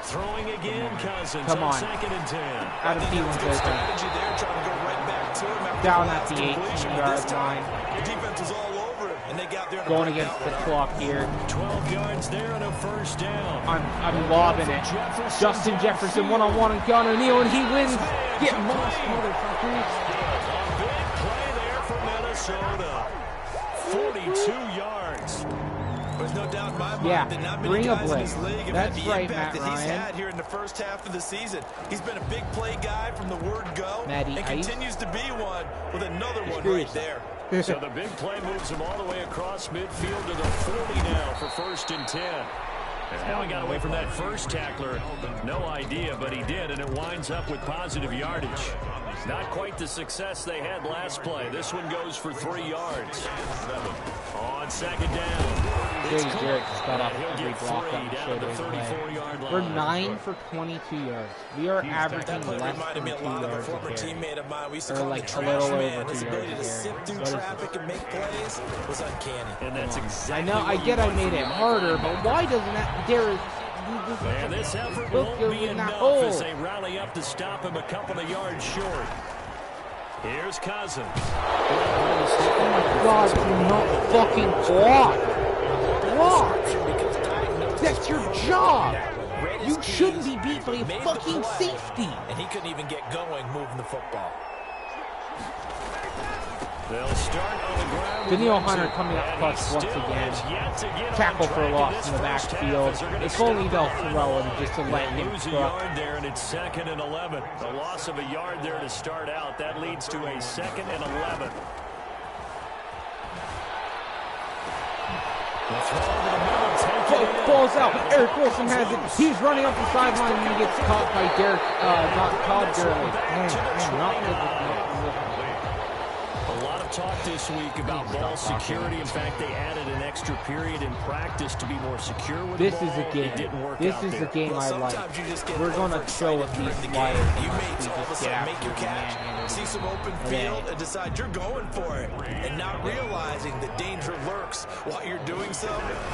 Throwing again, Cousins. Come on. 2nd and 10. Adam Thielen's open. Strategy there, trying to go right back to him after Down the at the last completion. 18-yard line. The defense was all over it, and they got there. Going against the clock here. 12 yards there and a 1st down. I'm lobbing it. Justin Jefferson one-on-one and Gunnar O'Neal, and he wins. Get mossed, motherfuckers. A big play there for Minnesota. 4 There's no doubt in my mind Yeah, that not many bring a guys in blitz. this league have That's had the right, impact Matt that he's Ryan. had here in the first half of the season. He's been a big play guy from the word go, Matty and Ice. continues to be one with another one Screw right there. So the big play moves him all the way across midfield to the 40 now for 1st and 10. And how he got away from that first tackler, no idea, but he did, and it winds up with positive yardage. Not quite the success they had last play. This one goes for 3 yards. On 2nd down. James Garrett just got off He'll every get block 3 up and down showed to the his leg. 34-yard line. We're 9 for 22 yards. We are averaging That play less reminded than me 2 a lot of a yards a former carry. teammate of mine. We used to Or call him like the a little trash over man. 2 His yards ability a to carry. sift through What is traffic this? and make plays was uncanny. And that's exactly I know, I what get you I want made from it your harder, Viking. but why doesn't that Derek? And this effort Look, won't you're be in that enough hole. as they rally up to stop him a couple of yards short. Here's Cousins. Oh my God, do not fucking block! Block! That's your job! You shouldn't be beat by a fucking safety! And he couldn't even get going moving the football. They'll start on the ground. Daniel Hunter coming up clutch once again. Tackle for loss in the backfield. If only they'll throw him just to let him lose a cook. yard there, and it's 2nd and 11. The loss of a yard there to start out. That leads to a 2nd and 11. Falls out. Eric Wilson has it. He's running up the sideline and he gets caught by Todd Gurley. Man, not good. A lot of talk this week about ball security. In fact, they added an extra period in practice to be more secure with the This ball. is a game. It didn't work This out is there. a game I like. Sometimes you just get We're going to chill with these overexcited Lions. during the game. You may all of a sudden make your catch, see some open field, and decide you're going for it, and not realizing the danger lurks while you're doing so,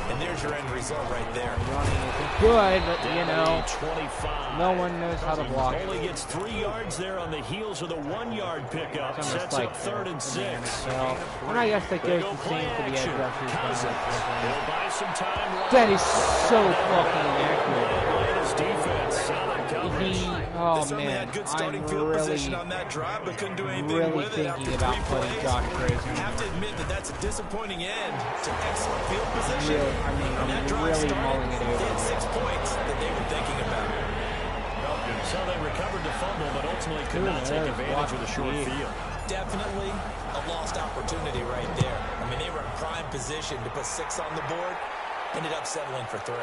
and there's your end result right there. Running isn't good, but you know, 25. no one knows how to block. Only gets 3 yards there on the heels of the 1-yard pickup. It's almost Sets like up 3rd and 6. And I guess that goes the same for the edge rushers. They'll buy some time. That is so fucking inaccurate. His defense, solid coverage. Oh They certainly man, had good I'm starting field really, position on that drive, but couldn't do anything really with it after thinking about 3 putting plays. Josh Graves I in. have to admit that that's a disappointing end to excellent field position. I'm That drive really started, mulling it they had over. 6 points that they were thinking about. So they recovered the fumble, but ultimately could not take advantage of the short field. Definitely a lost opportunity right there. I mean, they were in prime position to put 6 on the board. Ended up settling for 3.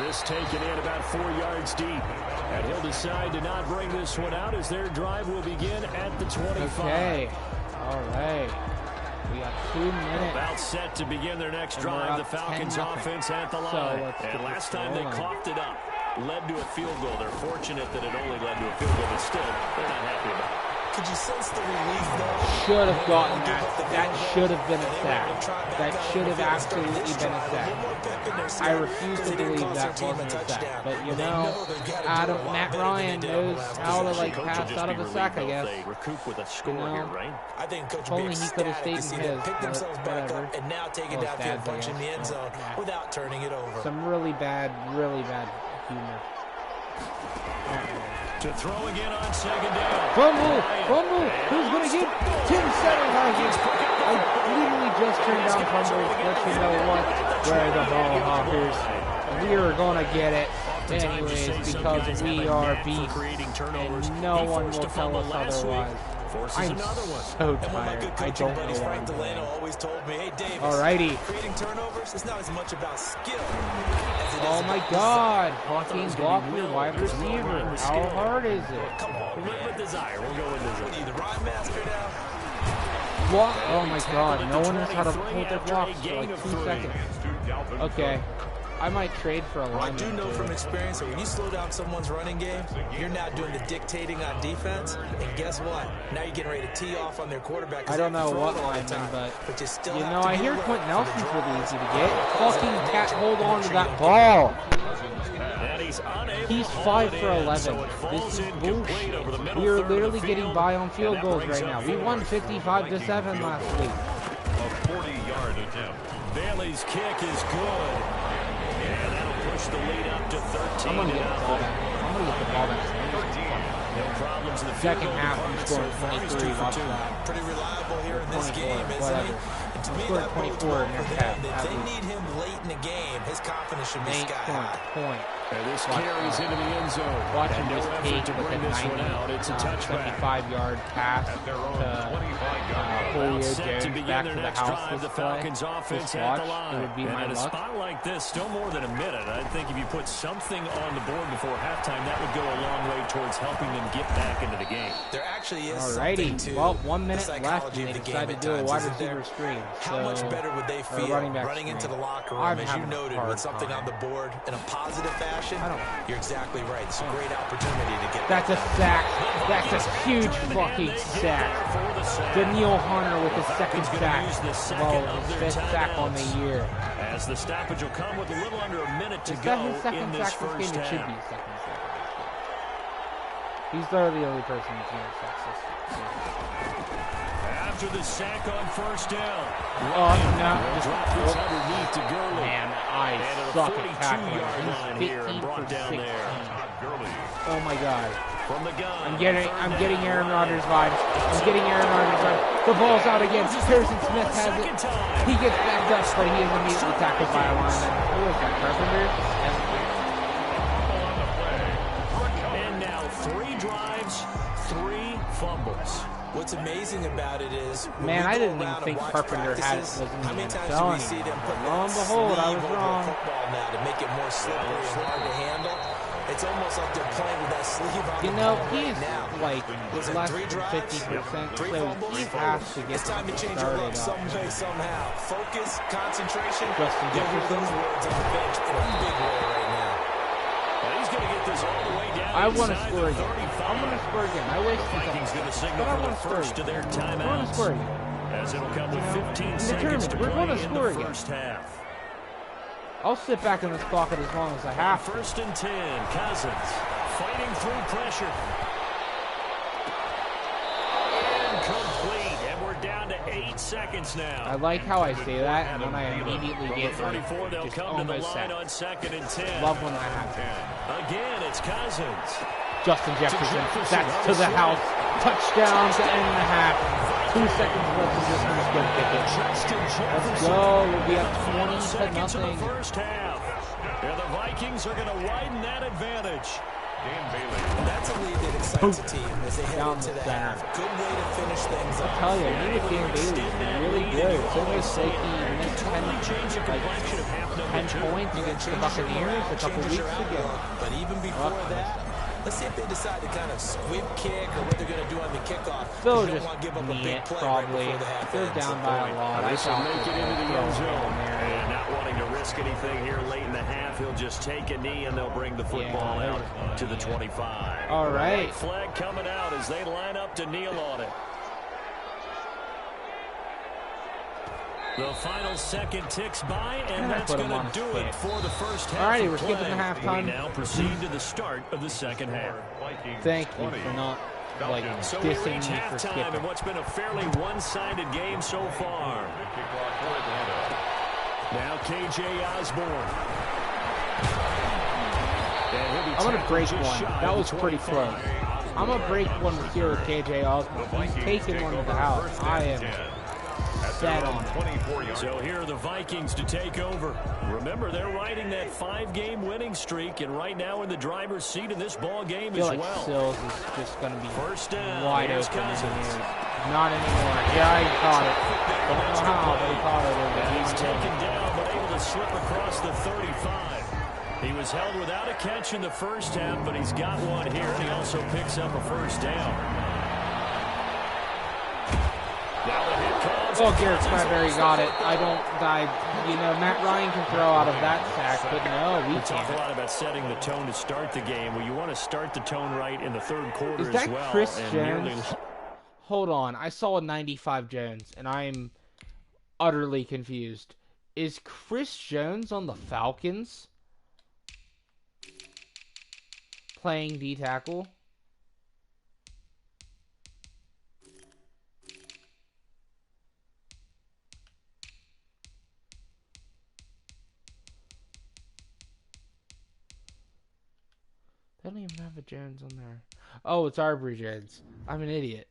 This taken in about 4 yards deep. And he'll decide to not bring this one out as their drive will begin at the 25. Okay, all right. We got 2 minutes. About set to begin their next And we're drive. up The Falcons 10-0. offense at the So line. let's get And last this time they rolling. coughed it up, led to a field goal. They're fortunate that it only led to a field goal, but still, they're not happy about it. Could you sense the relief, though? Should have gotten that. That should have been a sack. That should have absolutely been a sack. I refuse to believe that wasn't a sack. But you know, Matt Ryan knows how to like pass out of a sack, I guess. They recoup with a score here, right? I think Coach If would be only he could have ecstatic to stayed see in them his, pick but themselves back whatever. up and now take it Well, downfield, Stads, I punch in the guess. end zone Yeah. without turning it over. Some really bad humor. To throw again on 2nd down. Fumble! Who's gonna get 10-7 Vikings? I literally just turned down fumbles. Let you know what? Where are the ball hoppers? We are gonna get it anyways because we are beasts, and no one will tell us otherwise. I'm so tired. I don't know what I'm doing. Always told me, hey, Davis, Alrighty. creating turnovers is not as much about skill as it is Oh my about God! Fucking block your wide receiver. How hard is it? Come on, We'll with desire. We'll go with desire. what are you, the rhyme master now? Block. Oh my God! No one knows how to hold their blocks for like 2 seconds. Okay. I might trade for a Well, I lineman. do know too. from experience that when you slow down someone's running game, you're now doing the dictating on defense. And guess what? Now you're getting ready to tee off on their quarterback. I don't know what lineman, but you know, I hear Quentin Nelson's really easy to get. Fucking cat, hold on to that ball. He's 5 for 11. This is bullshit. We are literally getting by on field goals right now. We won 55-7 last week. A 40-yard attempt. Bailey's kick is good. And that'll push the lead up to 13. I'm gonna get the ball back. I'm gonna get the ball back. No problems in the Second half, I'm scoring 23. Watch that. Pretty reliable here in this 24, game, isn't whatever. he? And to me, Scored that bodes 24 well next for half, them. If at they least. need him late in the game his confidence should be sky high. Point. And this carries into the end zone. Watch And him no just effort take to with bring a this one out. It's a touchback. 75-yard pass to Julio Set to Jones begin back their to the next house drive. The this Falcons play. offense Just at the watch. line. It would be And my in a luck. spot like this, still more than a minute. I think if you put something on the board before halftime, that would go a long way towards helping them get back into the game. There actually is Alrighty. something to Well, 1 the minute left, psychology and of they the game decided at to do a times, wide isn't there? receiver screen. How much better would they feel running into the locker room, as you noted, with something on the board in a positive fashion? You're exactly right. It's a great opportunity to get That's a sack. That's a huge fucking sack. Daniil Hunter with his second sack. Well, his fifth sack on the year. As the stoppage will come with a little under a minute to Is go that his in second this sack this first game? It should be half. his second sack. He's literally the only person who's going to sack this. After the sack on first down. Oh, no. Drops underneath to Gurley. Man, I And at a suck at tackling. 42-yard line He's here and 15 brought for down 16. there. Oh my god. From the gun. I'm getting Aaron Rodgers vibes. I'm getting Aaron Rodgers vibes. The ball's out again. Harrison Smith has it. He gets backed up, but he is immediately tackled by a lineman. Who is that? Carpenter? And now 3 drives, 3 fumbles. What's amazing about it is, man, I didn't even think Carpenter was in the how many times NFL do we see them put Lo and that behold, I sleeve was over wrong. a football now to make it more slippery and hard to handle? It's almost like they're playing with that sleeve on You the know, ball he's right now. like Was it less 3 than drives? 50%, 3 so fumbles? he has to get It's time to change your started luck some up. way, somehow. Focus, concentration. Justin You'll hear Jefferson. those words on the bench in a big way right now. Well, he's going to get this all the way down. I want to inside score the again. 35. I want to score again. I wasted some Vikings going to time, signal but I for want the to score first of again. their I want to timeouts. score again. As it'll come with 15 I'm seconds to determined. We're play gonna in score the again. first half. I'll sit back in this pocket as long as I have to. First and 10, Cousins fighting through pressure. Incomplete, and we're down to 8 seconds now. I like how I say that, and then I immediately From the get 34, they'll just come to the almost line sacked. on second and 10. Love when that happens. Again, it's Cousins. Justin Jefferson, Jefferson that's on to the the slide. house. Touchdown to end the half. 2 seconds left in this one's good kick it. Justin Let's Jefferson. go. We'll be up 20 to Seconds in the nothing. first half. And the Vikings are going to widen that advantage. That's a lead that excites a team as they head Down into the the center. half. Good way to finish things I up. tell you, me with Dan Bailey's been really good. It's almost like he missed 10, Change the complexion of half number 10 2. points against the Buccaneers a couple Changes your weeks ago. outlook. But even before that, let's see if they decide to kind of squib kick or what they're going to do on the kickoff. They'll You don't just want to give up a knee big it, play probably. right before the half They're ends. down by a lot. I This will thought make it they into the throw end it zone. in there. And not wanting to risk anything here late in the half, he'll just take a knee and they'll bring the football Yeah, out to the 25. All right. White flag coming out as they line up to kneel on it. The final second ticks by, and that's put going him on to his do it feet. for the first half. Alrighty, of we're skipping play. the halftime. We now proceed to the start of the second half. Thank you for not like So we dissing reach me for halftime skipping. in what's been a fairly one-sided game so far. Now KJ Osborne. I'm going to break one. That was pretty close. I'm going to break one here with KJ Osborne. He's taking one to the house. I am set on it. So here are the Vikings to take over. Remember, they're riding that 5-game winning streak, and right now in the driver's seat in this ball game I feel as like well. Sills is just going to be First down. wide Here's open in Cousins. here. Not anymore. Yeah, he caught it. Don't know how, but he caught it. And he's taken down, but able to slip across the 35. He was held without a catch in the first half, but he's got one here, and he also picks up a first down. Now the hit comes. Oh, Garrett Bradbury got it. You know, Matt Ryan can throw out of that sack, but no, we We talk a can't. lot about setting the tone to start the game. Well, you want to start the tone right in the third quarter Is as that well. Chris and Jones? nearly- Hold on. I saw a 95 Jones, and I'm utterly confused. Is Chris Jones on the Falcons playing D-tackle? They don't even have a Jones on there. Oh, it's Arbery Jones. I'm an idiot.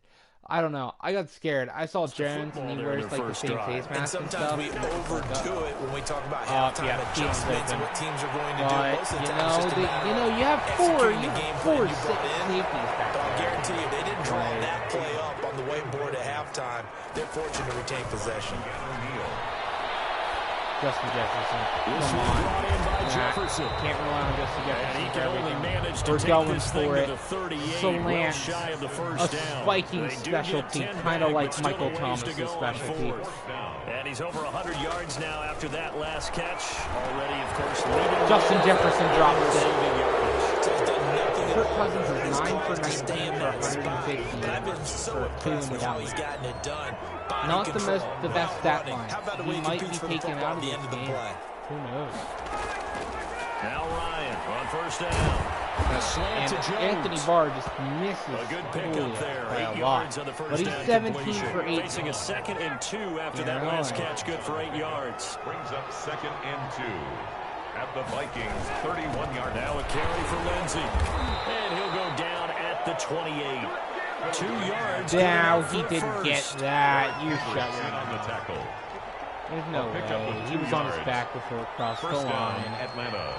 I don't know. I got scared. I saw Jones and he wears like the same face And mask and sometimes stuff. we overdo it when we talk about Yeah, halftime adjustments and what teams are going to do. But Most of the you time, know, it's just a matter of you have four executing the game plan you brought in. safeties back But I'll there. guarantee you, they didn't draw that play up on the whiteboard at halftime. They're fortunate to retain possession. Justin Jefferson. This Come was on. brought in by Jefferson. Can't rely on Justin Jefferson. And he for can only everything. manage to We're take going this thing for to it. the 38, Salant, well shy of the first a down. Viking They do specialty, get 10 kind of back, like but still Michael a ways Thomas's to go on specialty. fourth. And he's over 100 yards now after that last catch. Already, of course, leading Justin Jefferson drops it. receiving yardage. Kirk Cousins is 9 for 19 for But I've been so 150 for 2 impressed with how and he's 1. gotten it done. Body Not control, the best stat running. line. How about the way He he might be competes for the taken football out at of the this end of the game. play? Who knows? Now Ryan on first down. A slant And to Jones. Anthony Barr just misses A good pickup Julia there. by 8 a lot. yards on the first But he's down 17 completion. for 8. Facing a 2nd and 2 after that Yeah. last catch. Good for 8 yards. Brings up 2nd and 2 at the Vikings 31-yard. Now a carry for Lindsey. And he'll go down at the 28. 2 yards. Now good he for didn't first. get that. You shut In your on the mouth. tackle. There's no A pickup way. of He 2 was on his yards. back before it crossed the First down, line. Atlanta.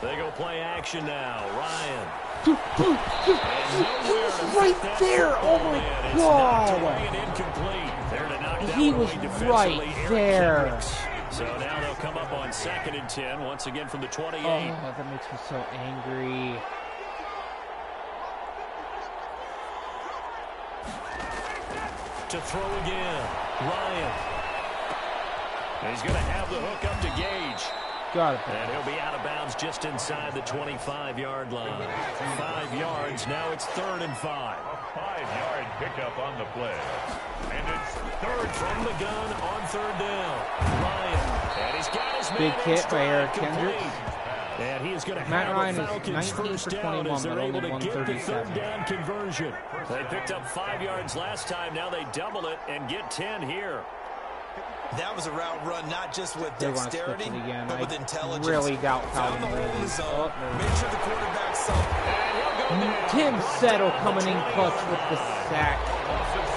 They go play action now. Ryan. Right there! Oh my God! Incomplete. There to knock He down was away defensively, right Eric there. Kendricks. So now they'll come up on 2nd and 10 once again from the 28. Oh, that makes me so angry. To throw again. Ryan. And he's going to have the hook up to Gage. Got it. And he'll be out of bounds just inside the 25-yard line. 5 yards. Now it's 3rd and 5. A 5-yard pickup on the play. And it's 3rd From the gun on 3rd down. Ryan. And he's got his man Big in hit by stride, Eric complete. Kendricks. And he is going to Matt have Ryan the is Falcons 19 first for down 21, as they're but able only to get the 137. 3rd down conversion. They picked up 5 yards last time. Now they double it and get 10 here. That was a route run, not just with They want to dexterity, switch it again. but with I intelligence. really doubt Found the Calvin hole in the Ridley. zone. Oh, Made sure the quarterback saw. Tim Settle coming in clutch with the sack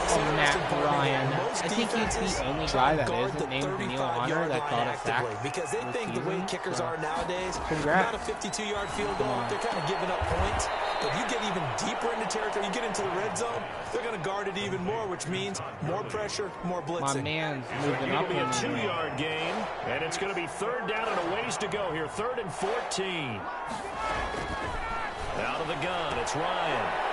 of Matt Ryan. I think he's the only guy that isn't named Neil Hunter that got a sack because they this think the way season, kickers so are nowadays, congrats. not a 52-yard field goal, they're kind of giving up points. If you get even deeper into territory, you get into the red zone, they're going to guard it even more, which means more pressure, more My blitzing. man's moving It'll up be a in 2-yard gain, and it's going to be 3rd down and a ways to go here. 3rd and 14. Out of the gun, it's Ryan.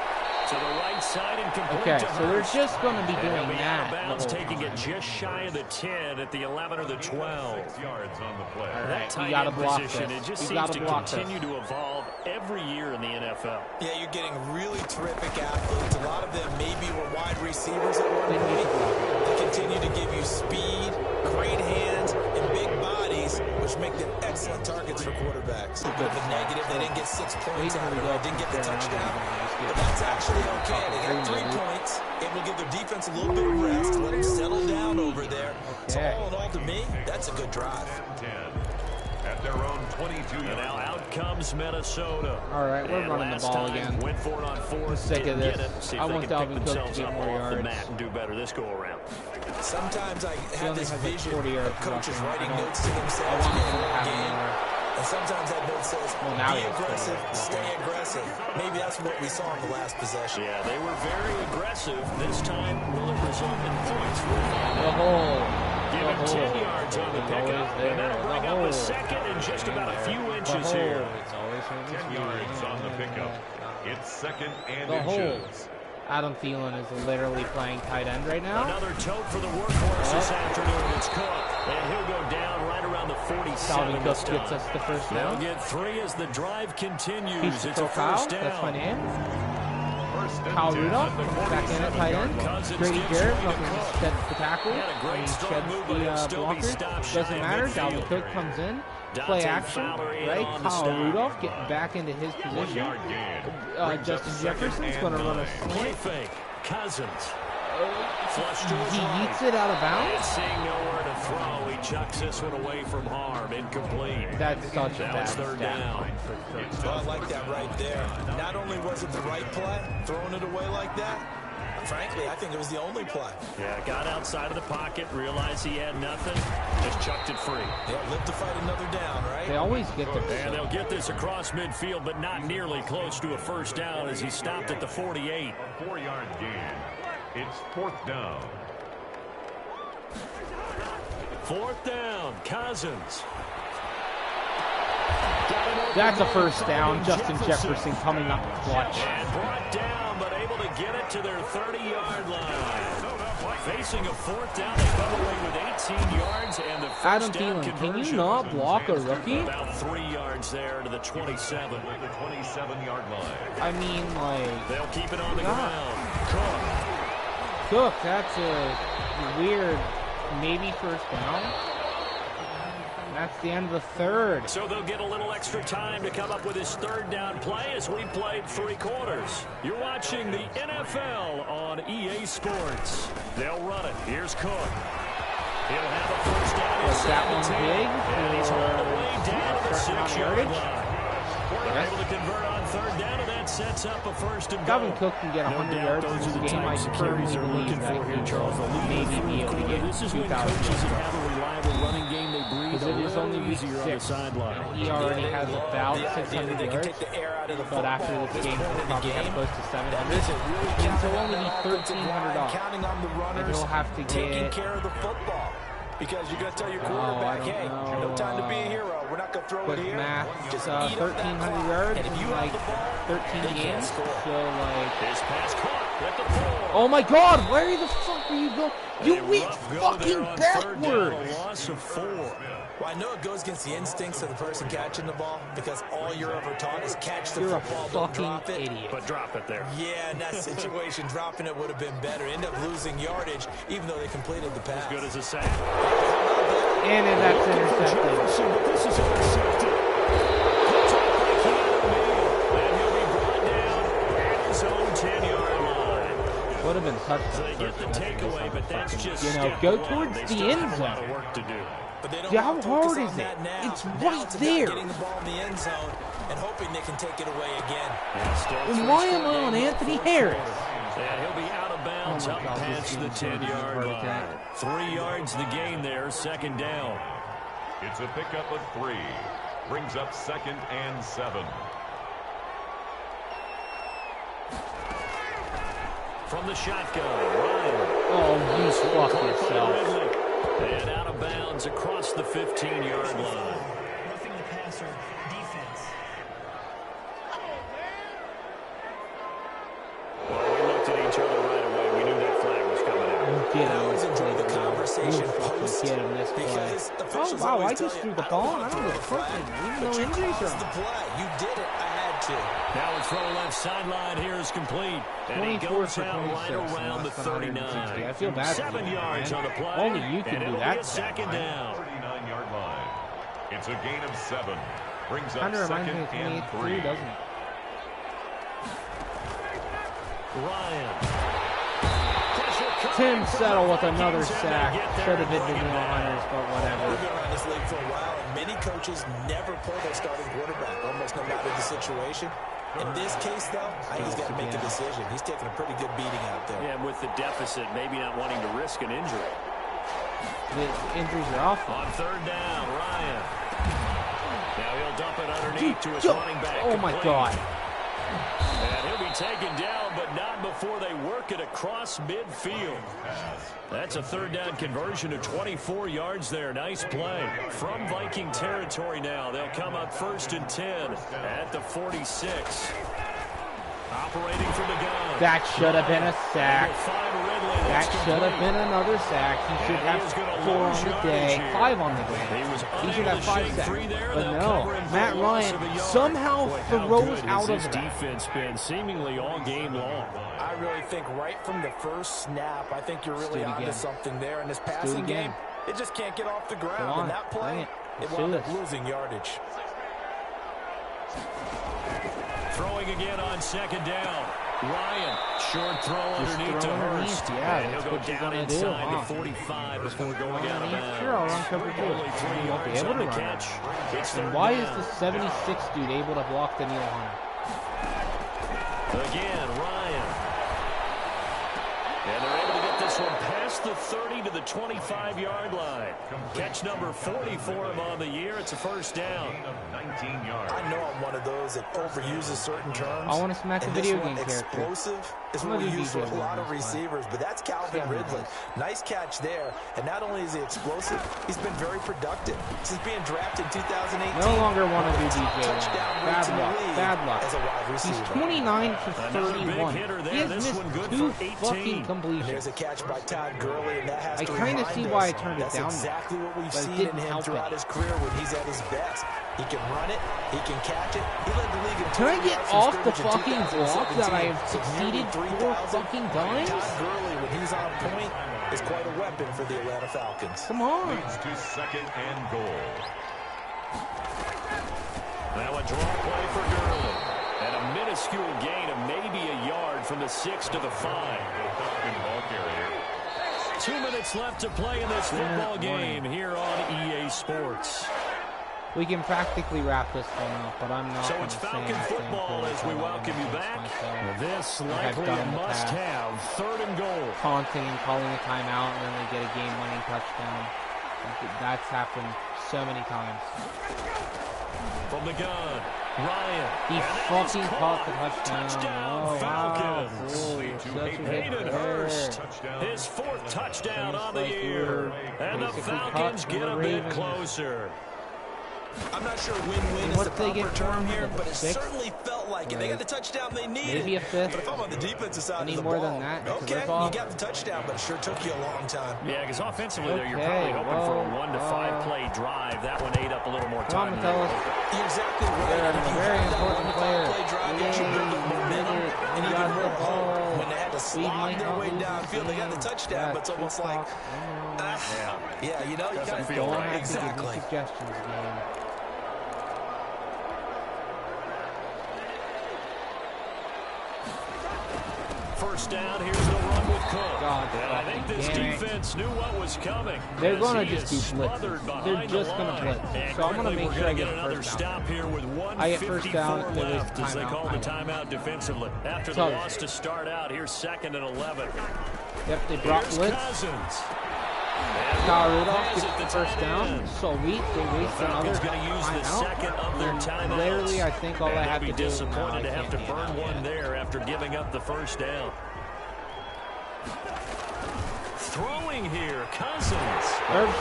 To the right side and complete Okay, to so they're Hurst. just going to be And doing he'll be out that of the bounds, whole taking it time. just shy of the 10 at the 11 or the 12. 6 yards on the play. All That right, tight you got to end block position, this. it just You seems got to to block this. continue to evolve every year in the NFL. Yeah, you're getting really terrific athletes. A lot of them maybe were wide receivers at one They need to point. block it. They continue to give you speed, great hands, and big bodies, which make them excellent targets for quarterbacks. A bit of a negative, they didn't get 6 points Wait out till of we it. go Didn't get the there, and touchdown. just get But that's actually okay. They got 3 maybe. points. It will give their defense a little bit of rest, let them settle down over there. So Okay. all in all, to me, that's a good drive. 10 at their own And 22-yard now line. out comes Minnesota. All right, we're And running the last ball time, again. Went for it on 4th. sick of didn't this. get it. See if I they want can pick Dalvin Cook to themselves get up more off the yards. mat and do better this go around. Sometimes I have only this has like vision 40 of yards coaches rushing. writing I don't- notes to I themselves want him before to a have game. more. And sometimes that note says, Well, now be he has aggressive, 40. stay aggressive. Maybe that's what we saw in the last possession. Yeah, they were very aggressive. This time, will it result in points? The hole. Give The him 10 hole. yards on the It's pickup, always there. and that'll The bring up hole. a 2nd and just about a few The inches hole. here. It's always from 10 yards on the pickup. It's 2nd and The hole. inches. Adam Thielen is literally playing tight end right now. Another tote for the workhorse this afternoon. It's Cook, and he'll go down right around the 47 Dalvin this Cook time. gets us the first They'll down. get 3 as the drive continues. He's It's a Kyle. first down. That's my name. First and Kyle 10 Rudolph at the comes back in at tight end. 47-yard line. Cousins Grady gives Garrett way to fucking Cook. sheds the tackle. He had a great He strong sheds move, but he'll the still be blocker. stopped shy Doesn't of matter. midfield. Dalvin Cook comes in. Dante Play action. Fowler in Right? on the Kyle stop. Rudolph getting back into his 1 position. yard gain. Brings Justin up 2nd Jefferson's going to and run a 9. Play slant. fake. Cousins. Flush to his He right. yeets it out of And bounds. seeing nowhere to throw. He chucks this one away from harm. Incomplete. That's such a bad third down. Well, I like that right there. Not only was it the right play, throwing it away like that, frankly, I think it was the only play. Yeah, got outside of the pocket, realized he had nothing, just chucked it free. They'll live to fight another down, right? They always get there. And they'll get this across midfield, but not nearly close to a first down as he stopped at the 48. A 4-yard gain. It's 4th down. 4th down, Cousins. That's a first down. Justin Jefferson coming up clutch. And brought down, but able to get it to their 30-yard line. Facing a 4th down, they come away with 18 yards and the first Adam down Thielen, conversion. can you not block a rookie? About 3 yards there to the 27. The 27-yard line. I mean, like, They'll keep it on the ground. Cook, that's a weird, maybe first down. That's the end of the 3rd. So they'll get a little extra time to come up with his 3rd down play as we played 3 quarters. You're watching the NFL on EA Sports. They'll run it. Here's Cook. He'll have a first down. Was that one big? And he's all the way down to the 6-yard line. They're Yes. able to convert on 3rd down, and that sets up a 1st and goal. Dalvin Cook can get 100 yards in this game. I firmly believe that he will maybe be able to get 2,000 yards. Running game they breathe Because it is only week 6. He already has about 600 yards. But after this game, he'll probably have close to 700. And so only be $1,300. And he'll have to taking get... care of the football. Because you're going to tell your quarterback, hey, no time to be a hero. We're not going to throw it Quick here. math, Just 1,300 yards and if you in like have the ball, 13 games. So like... His pass caught at the 4. Oh my God! Where the fuck are you going? You went fucking backwards! A loss of 4. Well, I know it goes against the instincts of the person catching the ball because all you're ever taught is catch the You're a football, don't fucking drop it. idiot. But drop it there. Yeah, in that situation, dropping it would have been better. End up losing yardage, even though they completed the pass. As good as a sack. And then that's intercepted. This is intercepted. And he'll be brought down at his own 10-yard line. Would have been touchdown. So they get the takeaway, but that's just go step towards one. They the still end have a lot zone. of work to do. But they don't Yeah, how have to focus hard on is it? that now. It's Now right it's about there. getting the ball in the end zone and hoping they can take it away again. And why am I on Anthony Harris? And he'll be out of bounds Oh my up God, past the this game's gonna be 10-yard a line. heart 3 yards the gain there, 2nd down. It's a pickup of 3. Brings up 2nd and 7. From the shotgun, Ryan. Oh, you fuck yourself. And out of bounds across the 15-yard line. Roughing the passer, defense. Well, we looked at each other right away. We knew that flag was coming out. Get I always him. enjoy the conversation post Get him this because play. Oh, officials wow, always I tell just you, threw the I ball. don't I want to don't throw know the the flag, even but though you injuries caused are the on. play. You did it. I had to. Now a throw left sideline here is complete. And he 24 goes for out 26 right around the less than 160. 39. I feel bad for 7 you, yards man. on the play. Only you can and do it'll that be a second stat down. 39-yard line. It's a gain of 7. Brings up Kind of reminds 2nd me of and 28-3, 3. doesn't it? Ryan. Tim Settle with another sack. Should have been Daniel Hunters, but whatever. We've been around this league for a while, and many coaches never pull their starting quarterback, almost no matter the situation. In this case, though, I think he's got to make a decision. He's taking a pretty good beating out there. Yeah, with the deficit, maybe not wanting to risk an injury. The injuries are awful. On 3rd down, Ryan. Now he'll dump it underneath to his running back. Oh my complete. God. And he'll be taken down, but not before they work it across midfield. That's a 3rd down conversion of 24 yards there. Nice play. From Viking territory now, they'll come up 1st and 10 at the 46. Operating from the gun. That should have been a sack. Will find Ridley. That That's should have complete. been another sack. He should And have he is gonna 4 lose on the yardage day, here. 5 on the day. He was He should unable have to 5 shake sacks. free there. But They'll no, cover him for Matt a loss Ryan of a yard. somehow Boy, how throws good out has of his that. defense been seemingly all game long. I really think right from the first snap, I think you're really do it onto again. something there in this do it passing again. game. It just can't get off the Come ground. on, And that bring play, it. it Let's wound do up this. losing yardage. Throwing again on 2nd down. Ryan, short throw underneath to Hurst. Yeah, and he'll go down inside the 45 before going out of bounds. Sure, I'll run cover 2. Only 3 yards on the catch. It's And why is the 76 dude able to block the Neil Hunter? Again, Ryan. And they're able to get this one past the 30 to the 25-yard line. Catch number 40 for him on the year. It's a first down. I know I'm one of those that overuses certain terms. I want to smack a video game character. Explosive is what we use for a lot of receivers, but that's Calvin Ridley. Nice catch there. And not only is he explosive, he's been very productive. Since being drafted in 2018. No longer want to do DJ. Bad luck. Bad luck. As a wide receiver. He's 29 for 31. He has missed 2 fucking completions. There's a catch by Todd Gurley, and that has to kind of see why I turned it down. That's exactly what we've but seen in him throughout his career when he's at his best. He can run it. He can catch it. He led the league in Can I get off the fucking block that I have succeeded 4 fucking times? Todd Gurley, when he's on point, is quite a weapon for the Atlanta Falcons. Come on. Leads to second and goal. Now a draw play for Gurley. And a minuscule gain of maybe a yard from the 6 to the 5. 2 minutes left to play in this football game here on EA Sports. We can practically wrap this one up, but I'm not. So it's Falcon football as we welcome you back. This likely a must-have. 3rd and goal. Taunting and calling a timeout, and then they get a game-winning touchdown. That's happened so many times. From the gun, Ryan. He fucking caught the touchdown. Touchdown, Falcons. Hayden Hurst, his 4th touchdown on the year. And the Falcons get a bit closer. I'm not sure win-win is the proper term here, but it certainly felt like it. They got the touchdown they needed. Maybe a 5th. But if I'm on the defensive side of the more ball, than that, okay, you got the touchdown, but it sure took you a long time. Yeah, because offensively there, you're probably hoping for a 1 to 5 play drive. That one ate up a little more time. You're exactly right. They're a very important player. And even more when they had to slog their way downfield, they got the touchdown, but it's almost like, yeah, you know, you got to feel right. Exactly. First down, here's the run with Cook. And I think this defense knew what was coming. They're going to just do blitz. They're just going to blitz. So I'm going to make sure I get another first stop here with 1:54 left as they call the timeout defensively. After the loss to start out, here's 2nd and 11. Yep, they brought blitz. Cousins. Kyle Rudolph gets the first down. Sweet, they waste another going to use the second of their timeouts. Literally, I think all I have to do. They'll be disappointed to have to burn one there after giving up the first down. Throwing here, Cousins. Irv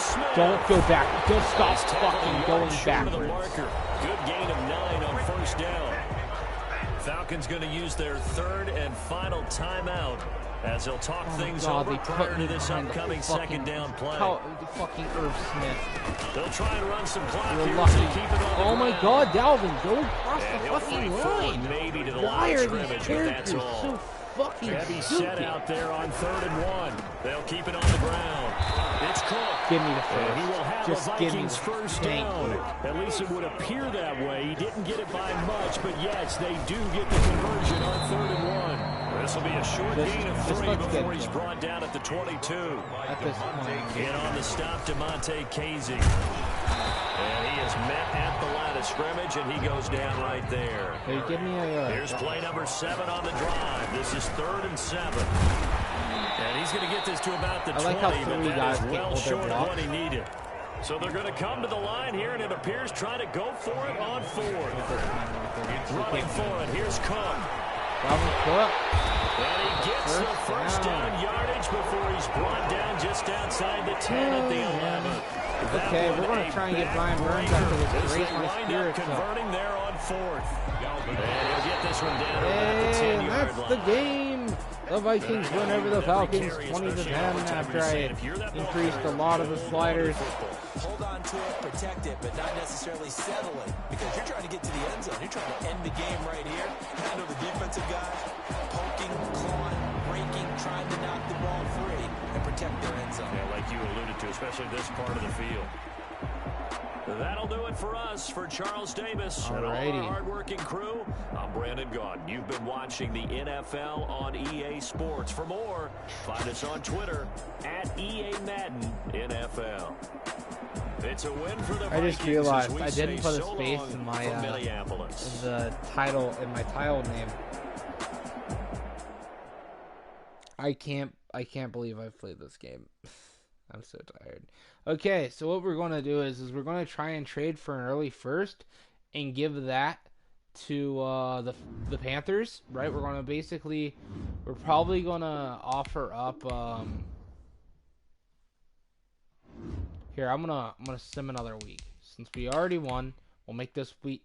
Smith, don't go back. Don't stop fucking going backwards. Good gain of 9 on first down. Falcons going to use their 3rd and final timeout as they'll talk things over prior to this upcoming second down play. Fucking Irv Smith. They'll try and run some clock You're here lucky. to keep it on Oh my ground. God, Dalvin, go across the fucking line. Maybe to the Why line are of these scrimmage, but that's characters all. so fucking Heavy stupid? set out there on 3rd and 1. They'll keep it on the ground. It's Cook. Give me the first. He will have Just a give me Vikings the first thank down. you. At least it would appear that way. He didn't get it by much, but yes, they do get the conversion on 3rd and 1. This will be a short gain of 3 before he's brought down at the 22. At this point. In on the stop, DeMonte Casey. And he is met at the line of scrimmage, and he goes down right there. Hey, give me a... Here's play number 7 on the drive. This is 3rd and 7. And he's going to get this to about the 20, like how but three that guys is can't well hold their short of blocks. what he needed. So they're going to come to the line here, and it appears trying to go for it on 4th. Running for it. Here's Cook. Dalvin Cook. And he gets the first down yardage before he's brought down just outside the 10 at the 11. Okay, we're going to try and get Brian Burns after this great my spirits up. Converting there on 4th. And he'll get this one down at the 10-yard line. That's the game. The Vikings win over the Falcons 20-10 after I increased a lot of the sliders. Hold on to it, protect it, but not necessarily settle it, because you're trying to get to the end zone. You're trying to end the game right here. I know the defensive guys poking, clawing, breaking, trying to knock the ball free and protect their end zone. Yeah, like you alluded to, especially this part of the field. That'll do it for us. For Charles Davis and all Alrighty. our hardworking crew, I'm Brandon Gaudin. You've been watching the NFL on EA Sports. For more, find us on Twitter at EA Madden NFL. It's a win for the I Vikings. just realized as we I didn't say put a so space long in my from Minneapolis. the title in my title name. I can't believe I've played this game. I'm so tired. Okay, so what we're going to do is we're going to try and trade for an early first and give that to the Panthers, right? We're going to we're probably going to offer up here, I'm going to sim another week. Since we already won, we'll make this week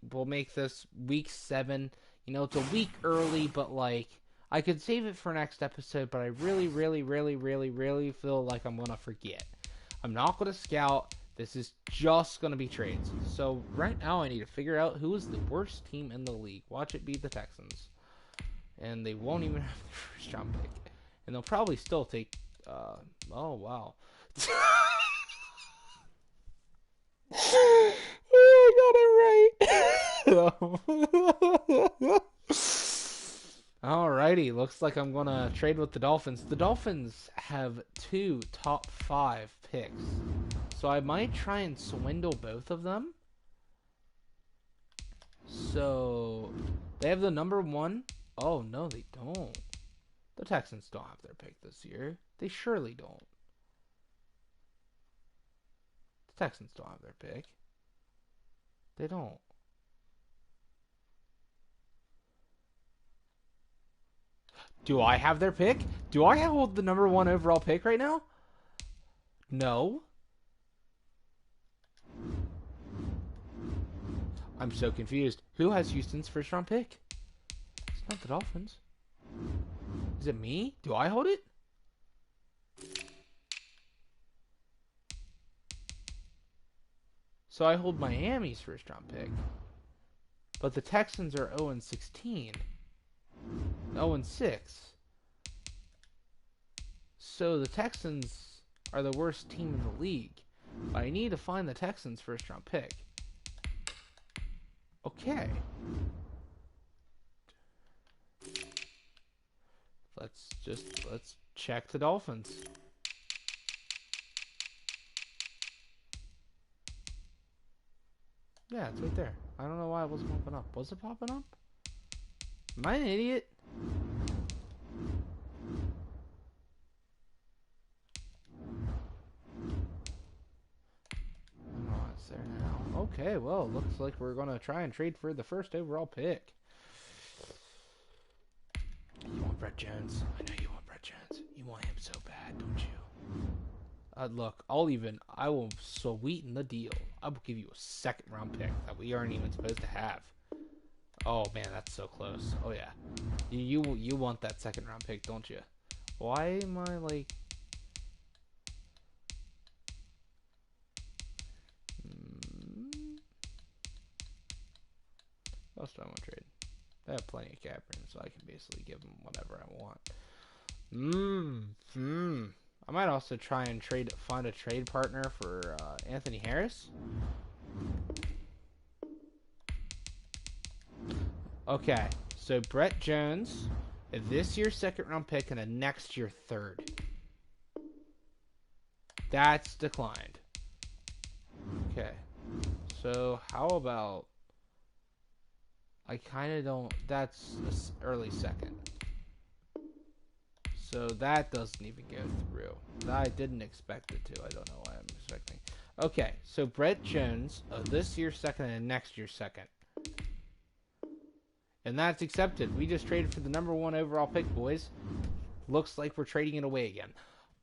7. You know, it's a week early, but like I could save it for next episode, but I really feel like I'm going to forget. I'm not going to scout. This is just going to be trades. So right now I need to figure out who is the worst team in the league. Watch it be the Texans. And they won't even have the first round pick. And they'll probably still take... oh, wow. I got it right. Alrighty, looks like I'm going to trade with the Dolphins. The Dolphins have 2 top 5 picks. So I might try and swindle both of them. So they have the number 1. Oh, no, they don't. The Texans don't have their pick this year. They surely don't. The Texans don't have their pick. They don't. Do I have their pick? Do I hold the number 1 overall pick right now? No. I'm so confused. Who has Houston's first round pick? It's not the Dolphins. Is it me? Do I hold it? So I hold Miami's first round pick. But the Texans are 0-16. 0-6. So the Texans are the worst team in the league. But I need to find the Texans' first round pick. Okay. Let's check the Dolphins. Yeah, it's right there. I don't know why it wasn't popping up. Was it popping up? Am I an idiot? Oh, it's there now. Okay, well, looks like we're going to try and trade for the first overall pick. You want Brett Jones? I know you want Brett Jones. You want him so bad, don't you? Look, I will sweeten the deal. I will give you a second round pick that we aren't even supposed to have. Oh man, that's so close. Oh yeah, you want that second round pick, don't you? Why am I like? What else do I want to trade? I have plenty of cap room, so I can basically give them whatever I want. I might also try and find a trade partner for Anthony Harris. Okay, so Brett Jones, this year's second round pick and a next year third. That's declined. Okay, so how about I kind of don't. That's early second. So that doesn't even go through. I didn't expect it to. I don't know why I'm expecting. Okay, so Brett Jones, this year's second and next year's second. And that's accepted. We just traded for the number 1 overall pick, boys. Looks like we're trading it away again.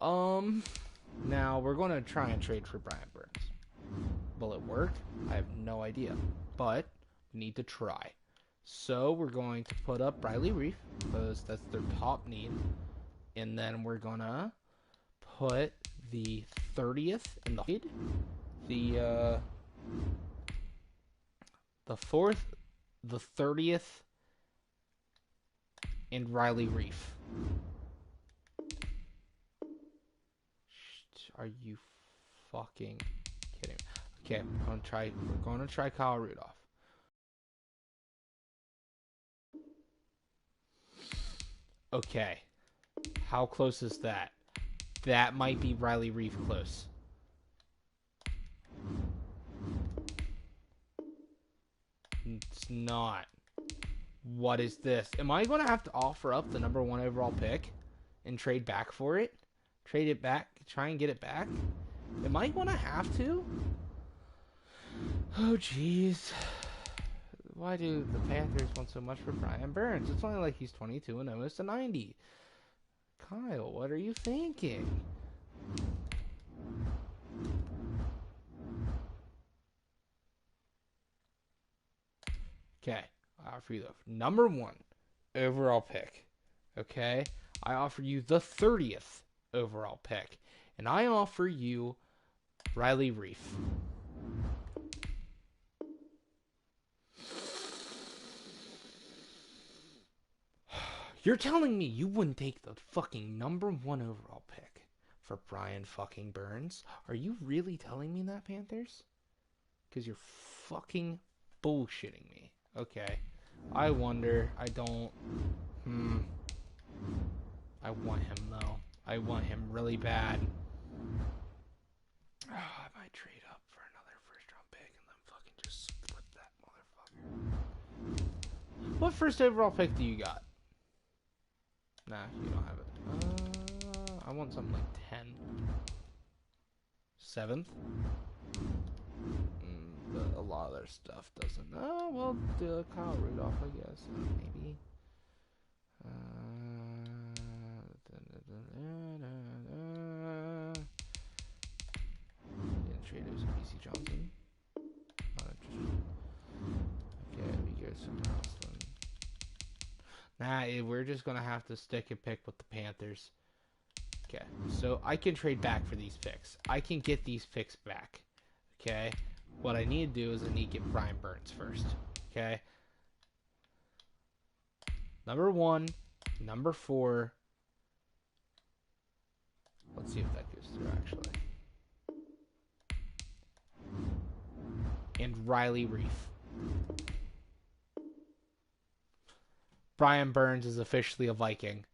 Now we're going to try and trade for Brian Burns. Will it work? I have no idea. But we need to try. So we're going to put up Riley Reef, because that's their top need. And then we're going to put the 30th in the lead. The 4th, the 30th, and Riley Reef. Are you fucking kidding me? Okay, we're going to try Kyle Rudolph. Okay. How close is that? That might be Riley Reef close. It's not. What is this? Am I going to have to offer up the number 1 overall pick and trade back for it? Trade it back? Try and get it back? Am I going to have to? Oh, jeez. Why do the Panthers want so much for Brian Burns? It's only like he's 22 and almost a 90. Kyle, what are you thinking? Okay, I offer you the number 1 overall pick. Okay, I offer you the 30th overall pick, and I offer you Riley Reef. You're telling me you wouldn't take the fucking number 1 overall pick for Brian fucking Burns? Are you really telling me that, Panthers? Because you're fucking bullshitting me. Okay. I wonder. I don't. I want him, though. I want him really bad. Oh, I might trade up for another first-round pick and then fucking just flip that motherfucker. What first overall pick do you got? Nah, you don't have it. I want something like 10. 7th? But a lot of their stuff doesn't. Oh, well, Kyle Rudolph, I guess. Maybe. Didn't trade us BC Johnson. Not interested. Okay, we go somewhere else then. Nah, we're just gonna have to stick and pick with the Panthers. Okay, so I can trade back for these picks. I can get these picks back. Okay, what I need to do is I need to get Brian Burns first. Okay, number 1, number 4. Let's see if that goes through actually. And Riley Reef. Brian Burns is officially a Viking.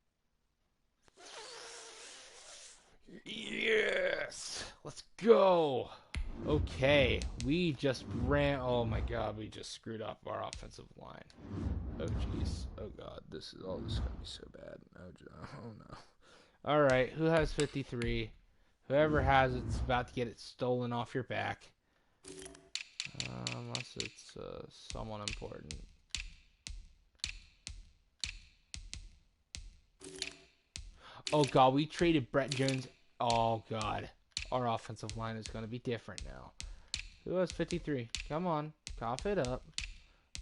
Yes! Let's go! Okay, we just ran. Oh my god, we just screwed up our offensive line. Oh jeez. Oh god, this is gonna be so bad. Oh no. Alright, who has 53? Whoever has it's about to get it stolen off your back. Unless it's someone important. Oh god, we traded Brett Jones. Oh god, our offensive line is going to be different now. Who has 53? Come on, cough it up.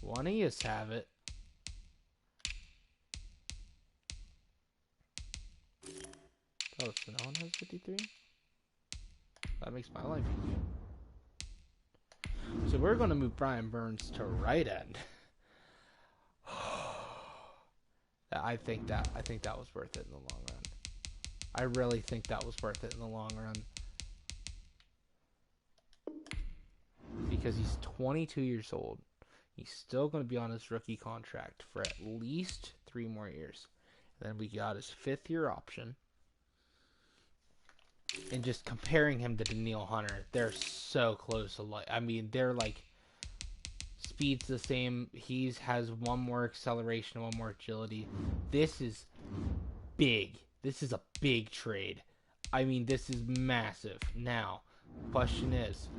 One of yous have it. Oh, so no one has 53? That makes my life easier. So we're going to move Brian Burns to right end. I think that was worth it in the long run. I really think that was worth it in the long run. Because he's 22 years old. He's still going to be on his rookie contract for at least 3 more years. And then we got his 5th year option. And just comparing him to Daniil Hunter, they're so close. I mean, they're like speed's the same. He has 1 more acceleration, 1 more agility. This is big. This is a big trade. I mean, this is massive. Now, question is,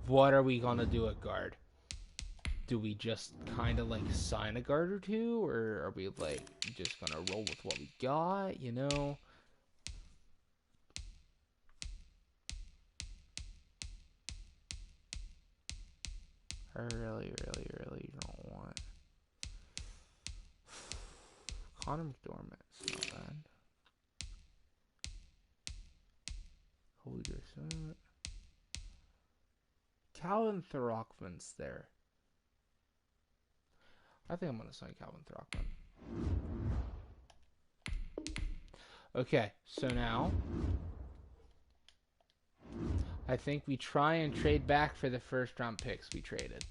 what are we going to do at guard? Do we just kind of like sign a guard or 2? Or are we like just going to roll with what we got, you know? I really don't want Connor McDormand's not bad. Holy Grace. Calvin Throckman's there. I think I'm going to sign Calvin Throckman. Okay, so now I think we try and trade back for the first round picks we traded.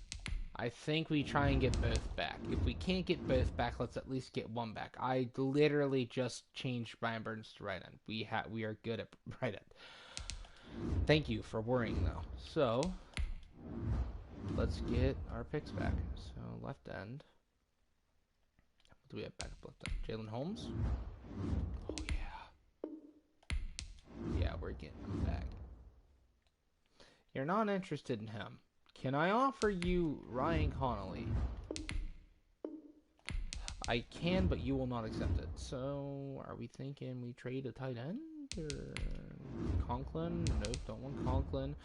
I think we try and get both back. If we can't get both back, let's at least get one back. I literally just changed Brian Burns to right end. We are good at right end. Thank you for worrying though. So let's get our picks back. So left end. What do we have back up left end? Jalen Holmes. Oh yeah. Yeah, we're getting him back. You're not interested in him. Can I offer you Ryan Connolly? I can, but you will not accept it. So, are we thinking we trade a tight end? Or Conklin? Nope, don't want Conklin.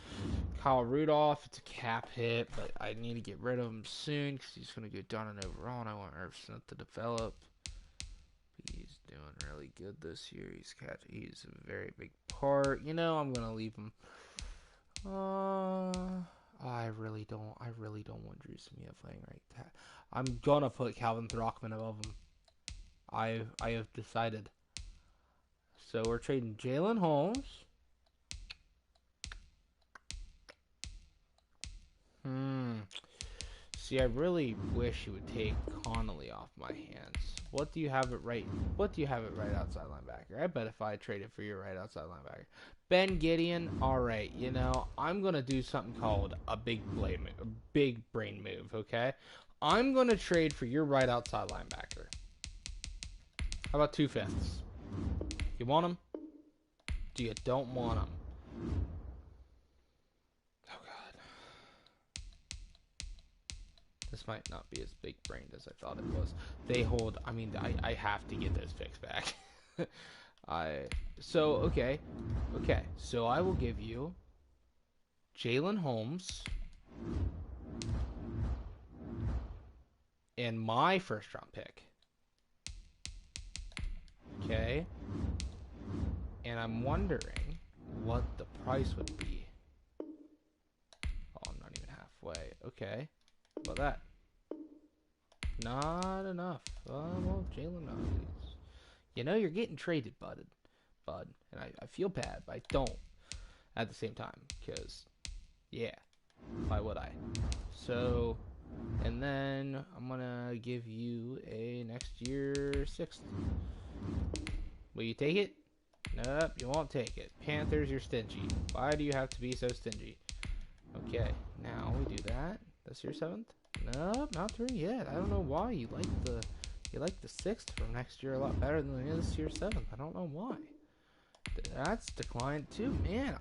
Kyle Rudolph, it's a cap hit, but I need to get rid of him soon because he's going to go down and overall, and I want Irv Smith to develop. He's doing really good this year. He's a very big part. You know, I'm going to leave him. I really don't want Drew Samia playing right there. I'm gonna put Calvin Throckman above him. I have decided. So we're trading Jalen Holmes. See, I really wish you would take Connolly off my hands. What do you have it right outside linebacker? I bet if I traded for your right outside linebacker. Ben Gideon, alright, you know, I'm gonna do something called a big brain move, okay? I'm gonna trade for your right outside linebacker. How about 2/5? You want him? Do you don't want him? Oh god. This might not be as big brained as I thought it was. I have to get those picks back. Okay. So I will give you Jalen Holmes and my first round pick. Okay. And I'm wondering what the price would be. Oh, I'm not even halfway. Okay. How about that? Not enough. Well, Jalen, you know you're getting traded, bud. And I feel bad, but I don't at the same time. Because, yeah, why would I? So, and then I'm going to give you a next year 6th. Will you take it? Nope, you won't take it. Panthers, you're stingy. Why do you have to be so stingy? Okay, now we do that. That's your 7th? Nope, not 3 yet. I don't know why. You like the 6th from next year a lot better than this year's 7th. I don't know why. That's declined too. Man,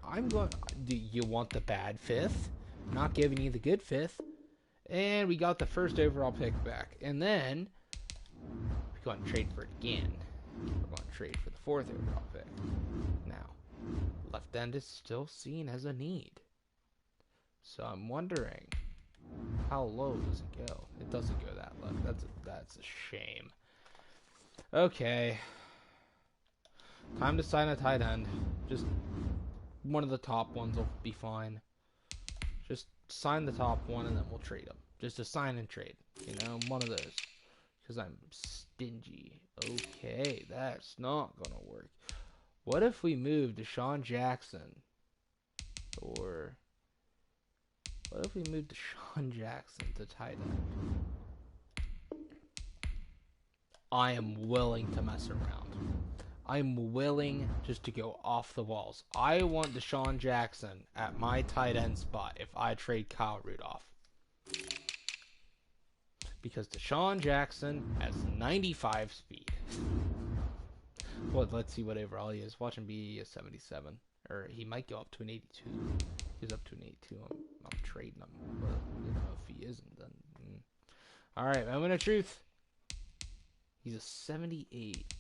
do you want the bad 5th? I'm not giving you the good 5th. And we got the first overall pick back. And then we're going to trade for it again. We're going to trade for the 4th overall pick. Now, left end is still seen as a need. So I'm wondering, how low does it go? It doesn't go that low. That's a shame. Okay. Time to sign a tight end. Just one of the top ones will be fine. Just sign the top one and then we'll trade them. Just a sign and trade. You know, one of those. Because I'm stingy. Okay, that's not gonna work. What if we move Deshaun Jackson? Or what if we move Deshaun Jackson to tight end? I am willing to mess around. I'm willing just to go off the walls. I want Deshaun Jackson at my tight end spot if I trade Kyle Rudolph. Because Deshaun Jackson has 95 speed. Well, let's see what overall he is. Watch him be a 77. Or he might go up to an 82. He's up to an 82. I'm trading him. But you know, if he isn't, then... Alright, moment of truth. He's a 78.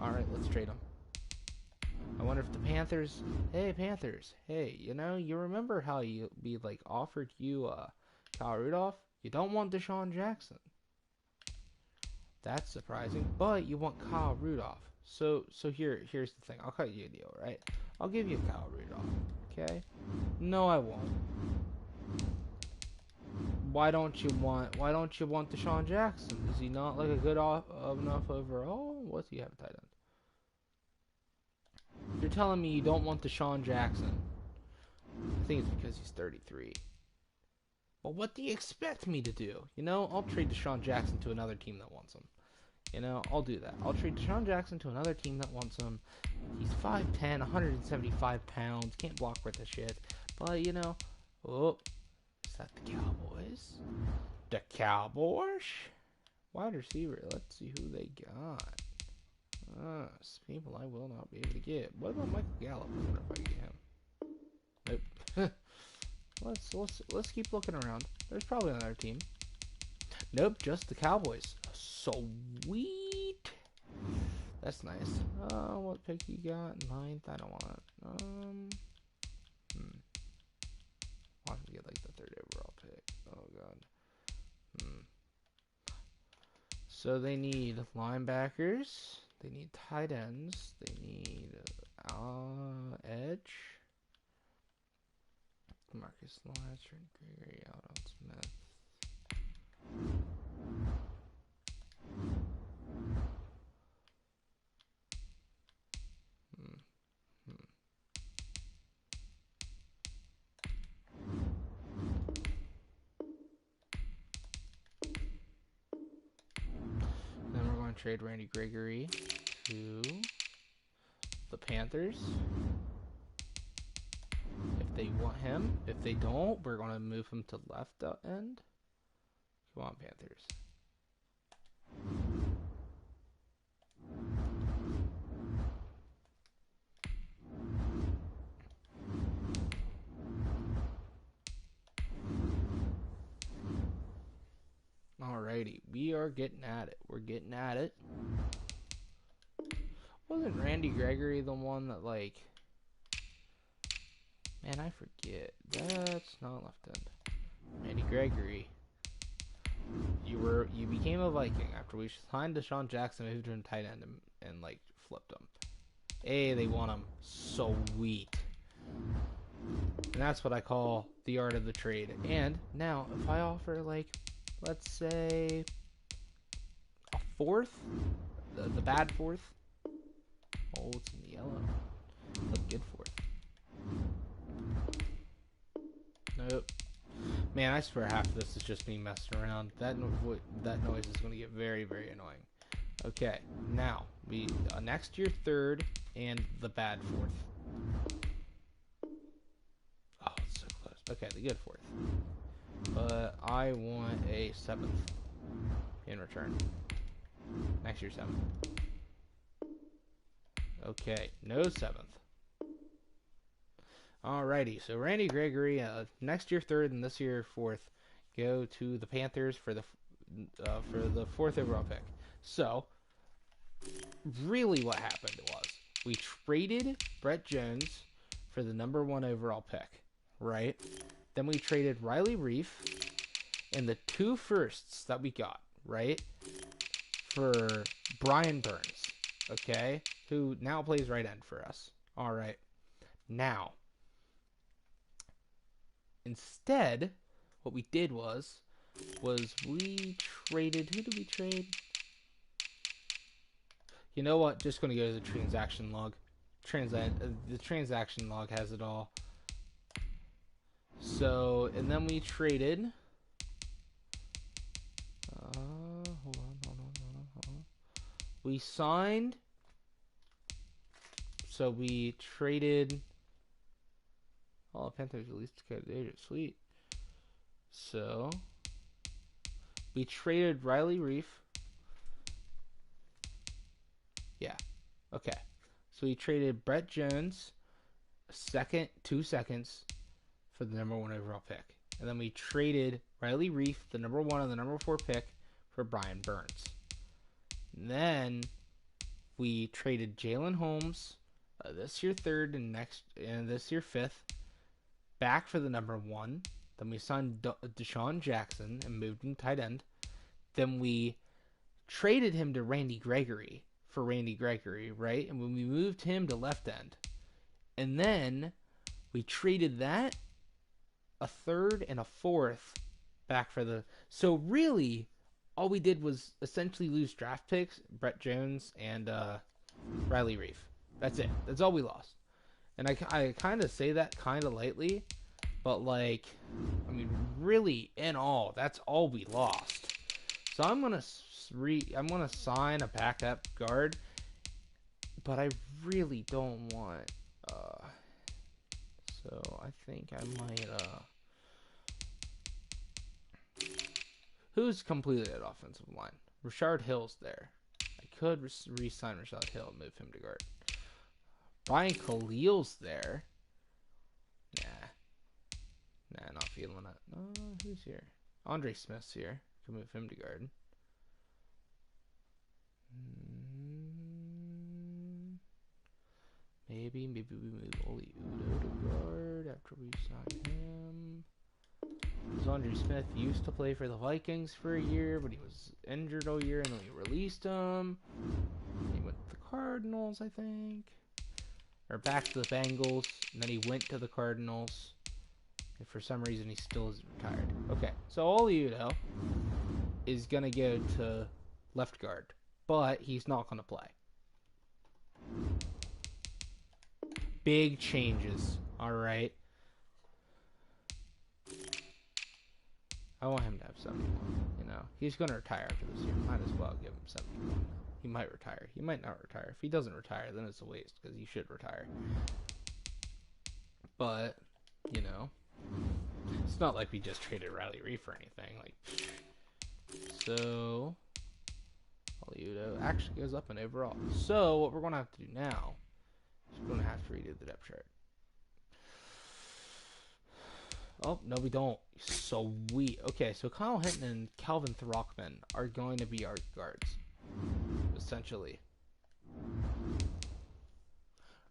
Alright, let's trade him. I wonder if the Panthers... Hey, Panthers. Hey, you know, you remember how we offered you Kyle Rudolph? You don't want Deshaun Jackson. That's surprising, but you want Kyle Rudolph. So here's the thing. I'll cut you a deal, right? I'll give you Kyle Rudolph, okay? No, I won't. Why don't you want Deshaun Jackson? Is he not like a good enough overall? What's he have tight end? You're telling me you don't want Deshaun Jackson. I think it's because he's 33. Well, what do you expect me to do? I'll trade Deshaun Jackson to another team that wants him. I'll do that. I'll trade Deshaun Jackson to another team that wants him. He's 5'10", 175 pounds, can't block worth a shit. But, oh, is that the Cowboys? The Cowboys? Wide receiver, let's see who they got. People I will not be able to get. What about Michael Gallup? I wonder if I can get him. Nope. Let's keep looking around. There's probably another team. Nope, just the Cowboys. Sweet. That's nice. What pick you got? 9th. I don't want it. I want to get like the 3rd overall pick. Oh god. So they need linebackers. They need tight ends. They need edge. Marcus Lawrence, Gregory, Alden Smith. Then we're going to trade Randy Gregory to the Panthers. If they want him. If they don't, we're going to move him to left end. Come on, Panthers. Alrighty, we are getting at it. We're getting at it. Wasn't Randy Gregory the one that, like... Man, I forget. That's not left end. Randy Gregory. You became a Viking after we signed Deshaun Jackson, moved him tight end, and like, flipped him. Hey, they want him. Sweet. And that's what I call the art of the trade. And now, if I offer, like, let's say a 4th, the bad 4th. Oh, it's in the yellow. A good 4th. Nope. Man, I swear half of this is just me messing around. That noise is going to get very, very annoying. Okay, now we next year 3rd and the bad 4th. Oh, it's so close. Okay, the good 4th. But I want a 7th in return. Next year 7th. Okay, no 7th. Alrighty, so Randy Gregory, next year 3rd and this year 4th, go to the Panthers for the 4th overall pick. So, really what happened was, we traded Brett Jones for the number 1 overall pick, right? Then we traded Riley Reef and the 2 firsts that we got, right? For Brian Burns, okay? Who now plays right end for us. Alright, now... Instead, what we did was we traded... Who did we trade? You know what? Just going to go to the transaction log. The transaction log has it all. So, and then we traded... hold on. We signed... So we traded... Oh, Panthers released code data. Sweet. So, we traded Riley Reef. Yeah. Okay. So we traded Brett Jones, 2 seconds, for the number 1 overall pick. And then we traded Riley Reef, the number 1 and the number 4 pick, for Brian Burns. And then we traded Jalen Holmes, this year 3rd and this year 5th, back for the number 1. Then we signed Deshaun Jackson and moved him tight end. Then we traded him to Randy Gregory for Randy Gregory, right? And when we moved him to left end. And then we traded that, a 3rd and a 4th, back for the... So really, all we did was essentially lose draft picks, Brett Jones and Riley Reef. That's it. That's all we lost. And I kind of say that kind of lightly, but like, I mean, really, in all, that's all we lost. So I'm gonna sign a backup guard, but I really don't want. So I think I might. Who's completed at offensive line? Rashard Hill's there. I could re-sign Rashard Hill and move him to guard. Brian Khalil's there. Nah, not feeling it. Who's here? Andre Smith's here. Can move him to guard. Maybe we move Oli Udo to guard after we sign him. Because Andre Smith used to play for the Vikings for a year, but he was injured all year, and then we released him. He went to the Cardinals, I think. Or back to the Bengals, and then he went to the Cardinals. And for some reason, he still is retired. Okay, so Oli Udo is going to go to left guard, but he's not going to play. Big changes, alright? I want him to have 71, He's going to retire after this year. Might as well give him 71. He might retire. He might not retire. If he doesn't retire, then it's a waste, because he should retire. But, it's not like we just traded Riley Reef or anything. So, Udo actually goes up in overall. So, what we're going to have to do now is we're going to have to redo the depth chart. Oh, no, we don't. Sweet. Okay, so Kyle Hinton and Calvin Throckman are going to be our guards, essentially.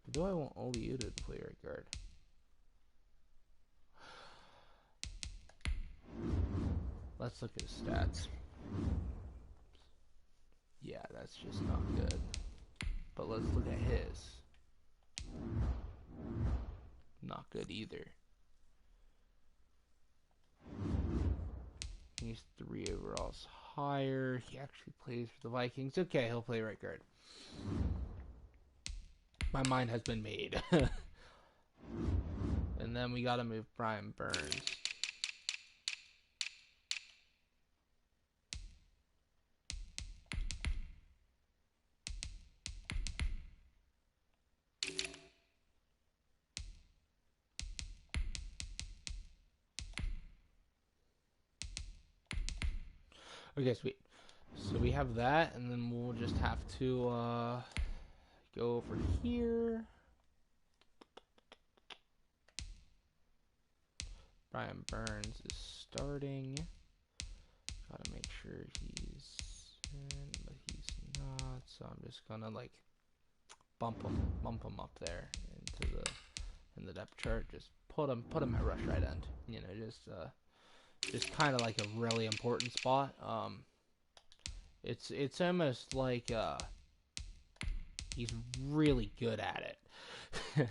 Or do I want Oli Udo to play right guard? Let's look at his stats. Yeah, that's just not good. But let's look at his. Not good either. He's 3 overalls higher. He actually plays for the Vikings. Okay, he'll play right guard. My mind has been made. And then we gotta move Brian Burns. Okay, sweet. So we have that, and then we'll just have to go over here. Brian Burns is starting. Gotta make sure he's in, but he's not. So I'm just gonna bump him up there in the depth chart. Just put him at rush right end. Just kind of like a really important spot. It's almost like he's really good at it.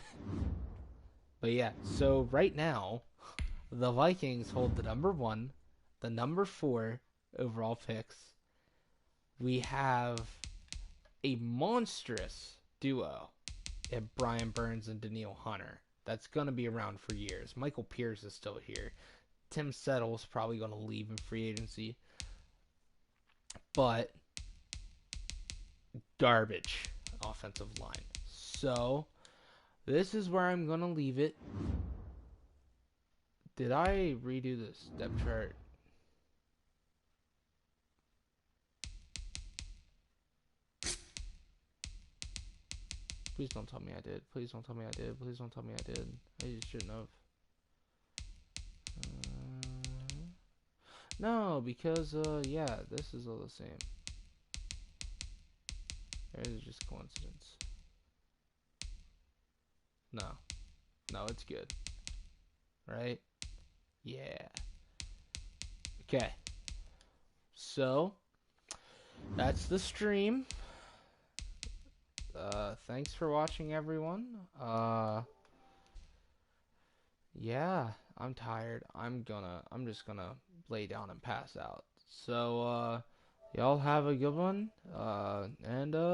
But yeah, so right now the Vikings hold the number 1, the number 4 overall picks. We have a monstrous duo at Brian Burns and Daniil Hunter. That's gonna be around for years. Michael Pierce is still here. Tim Settle's probably going to leave in free agency. But garbage offensive line. So this is where I'm going to leave it. Did I redo this depth chart? Please don't tell me I did. Please don't tell me I did. Please don't tell me I did. I just shouldn't have. No, because, yeah, this is all the same. It's just coincidence. No, it's good. Right? Yeah. Okay. So, that's the stream. Thanks for watching, everyone. Yeah, I'm tired. I'm just gonna lay down and pass out. So, y'all have a good one. And,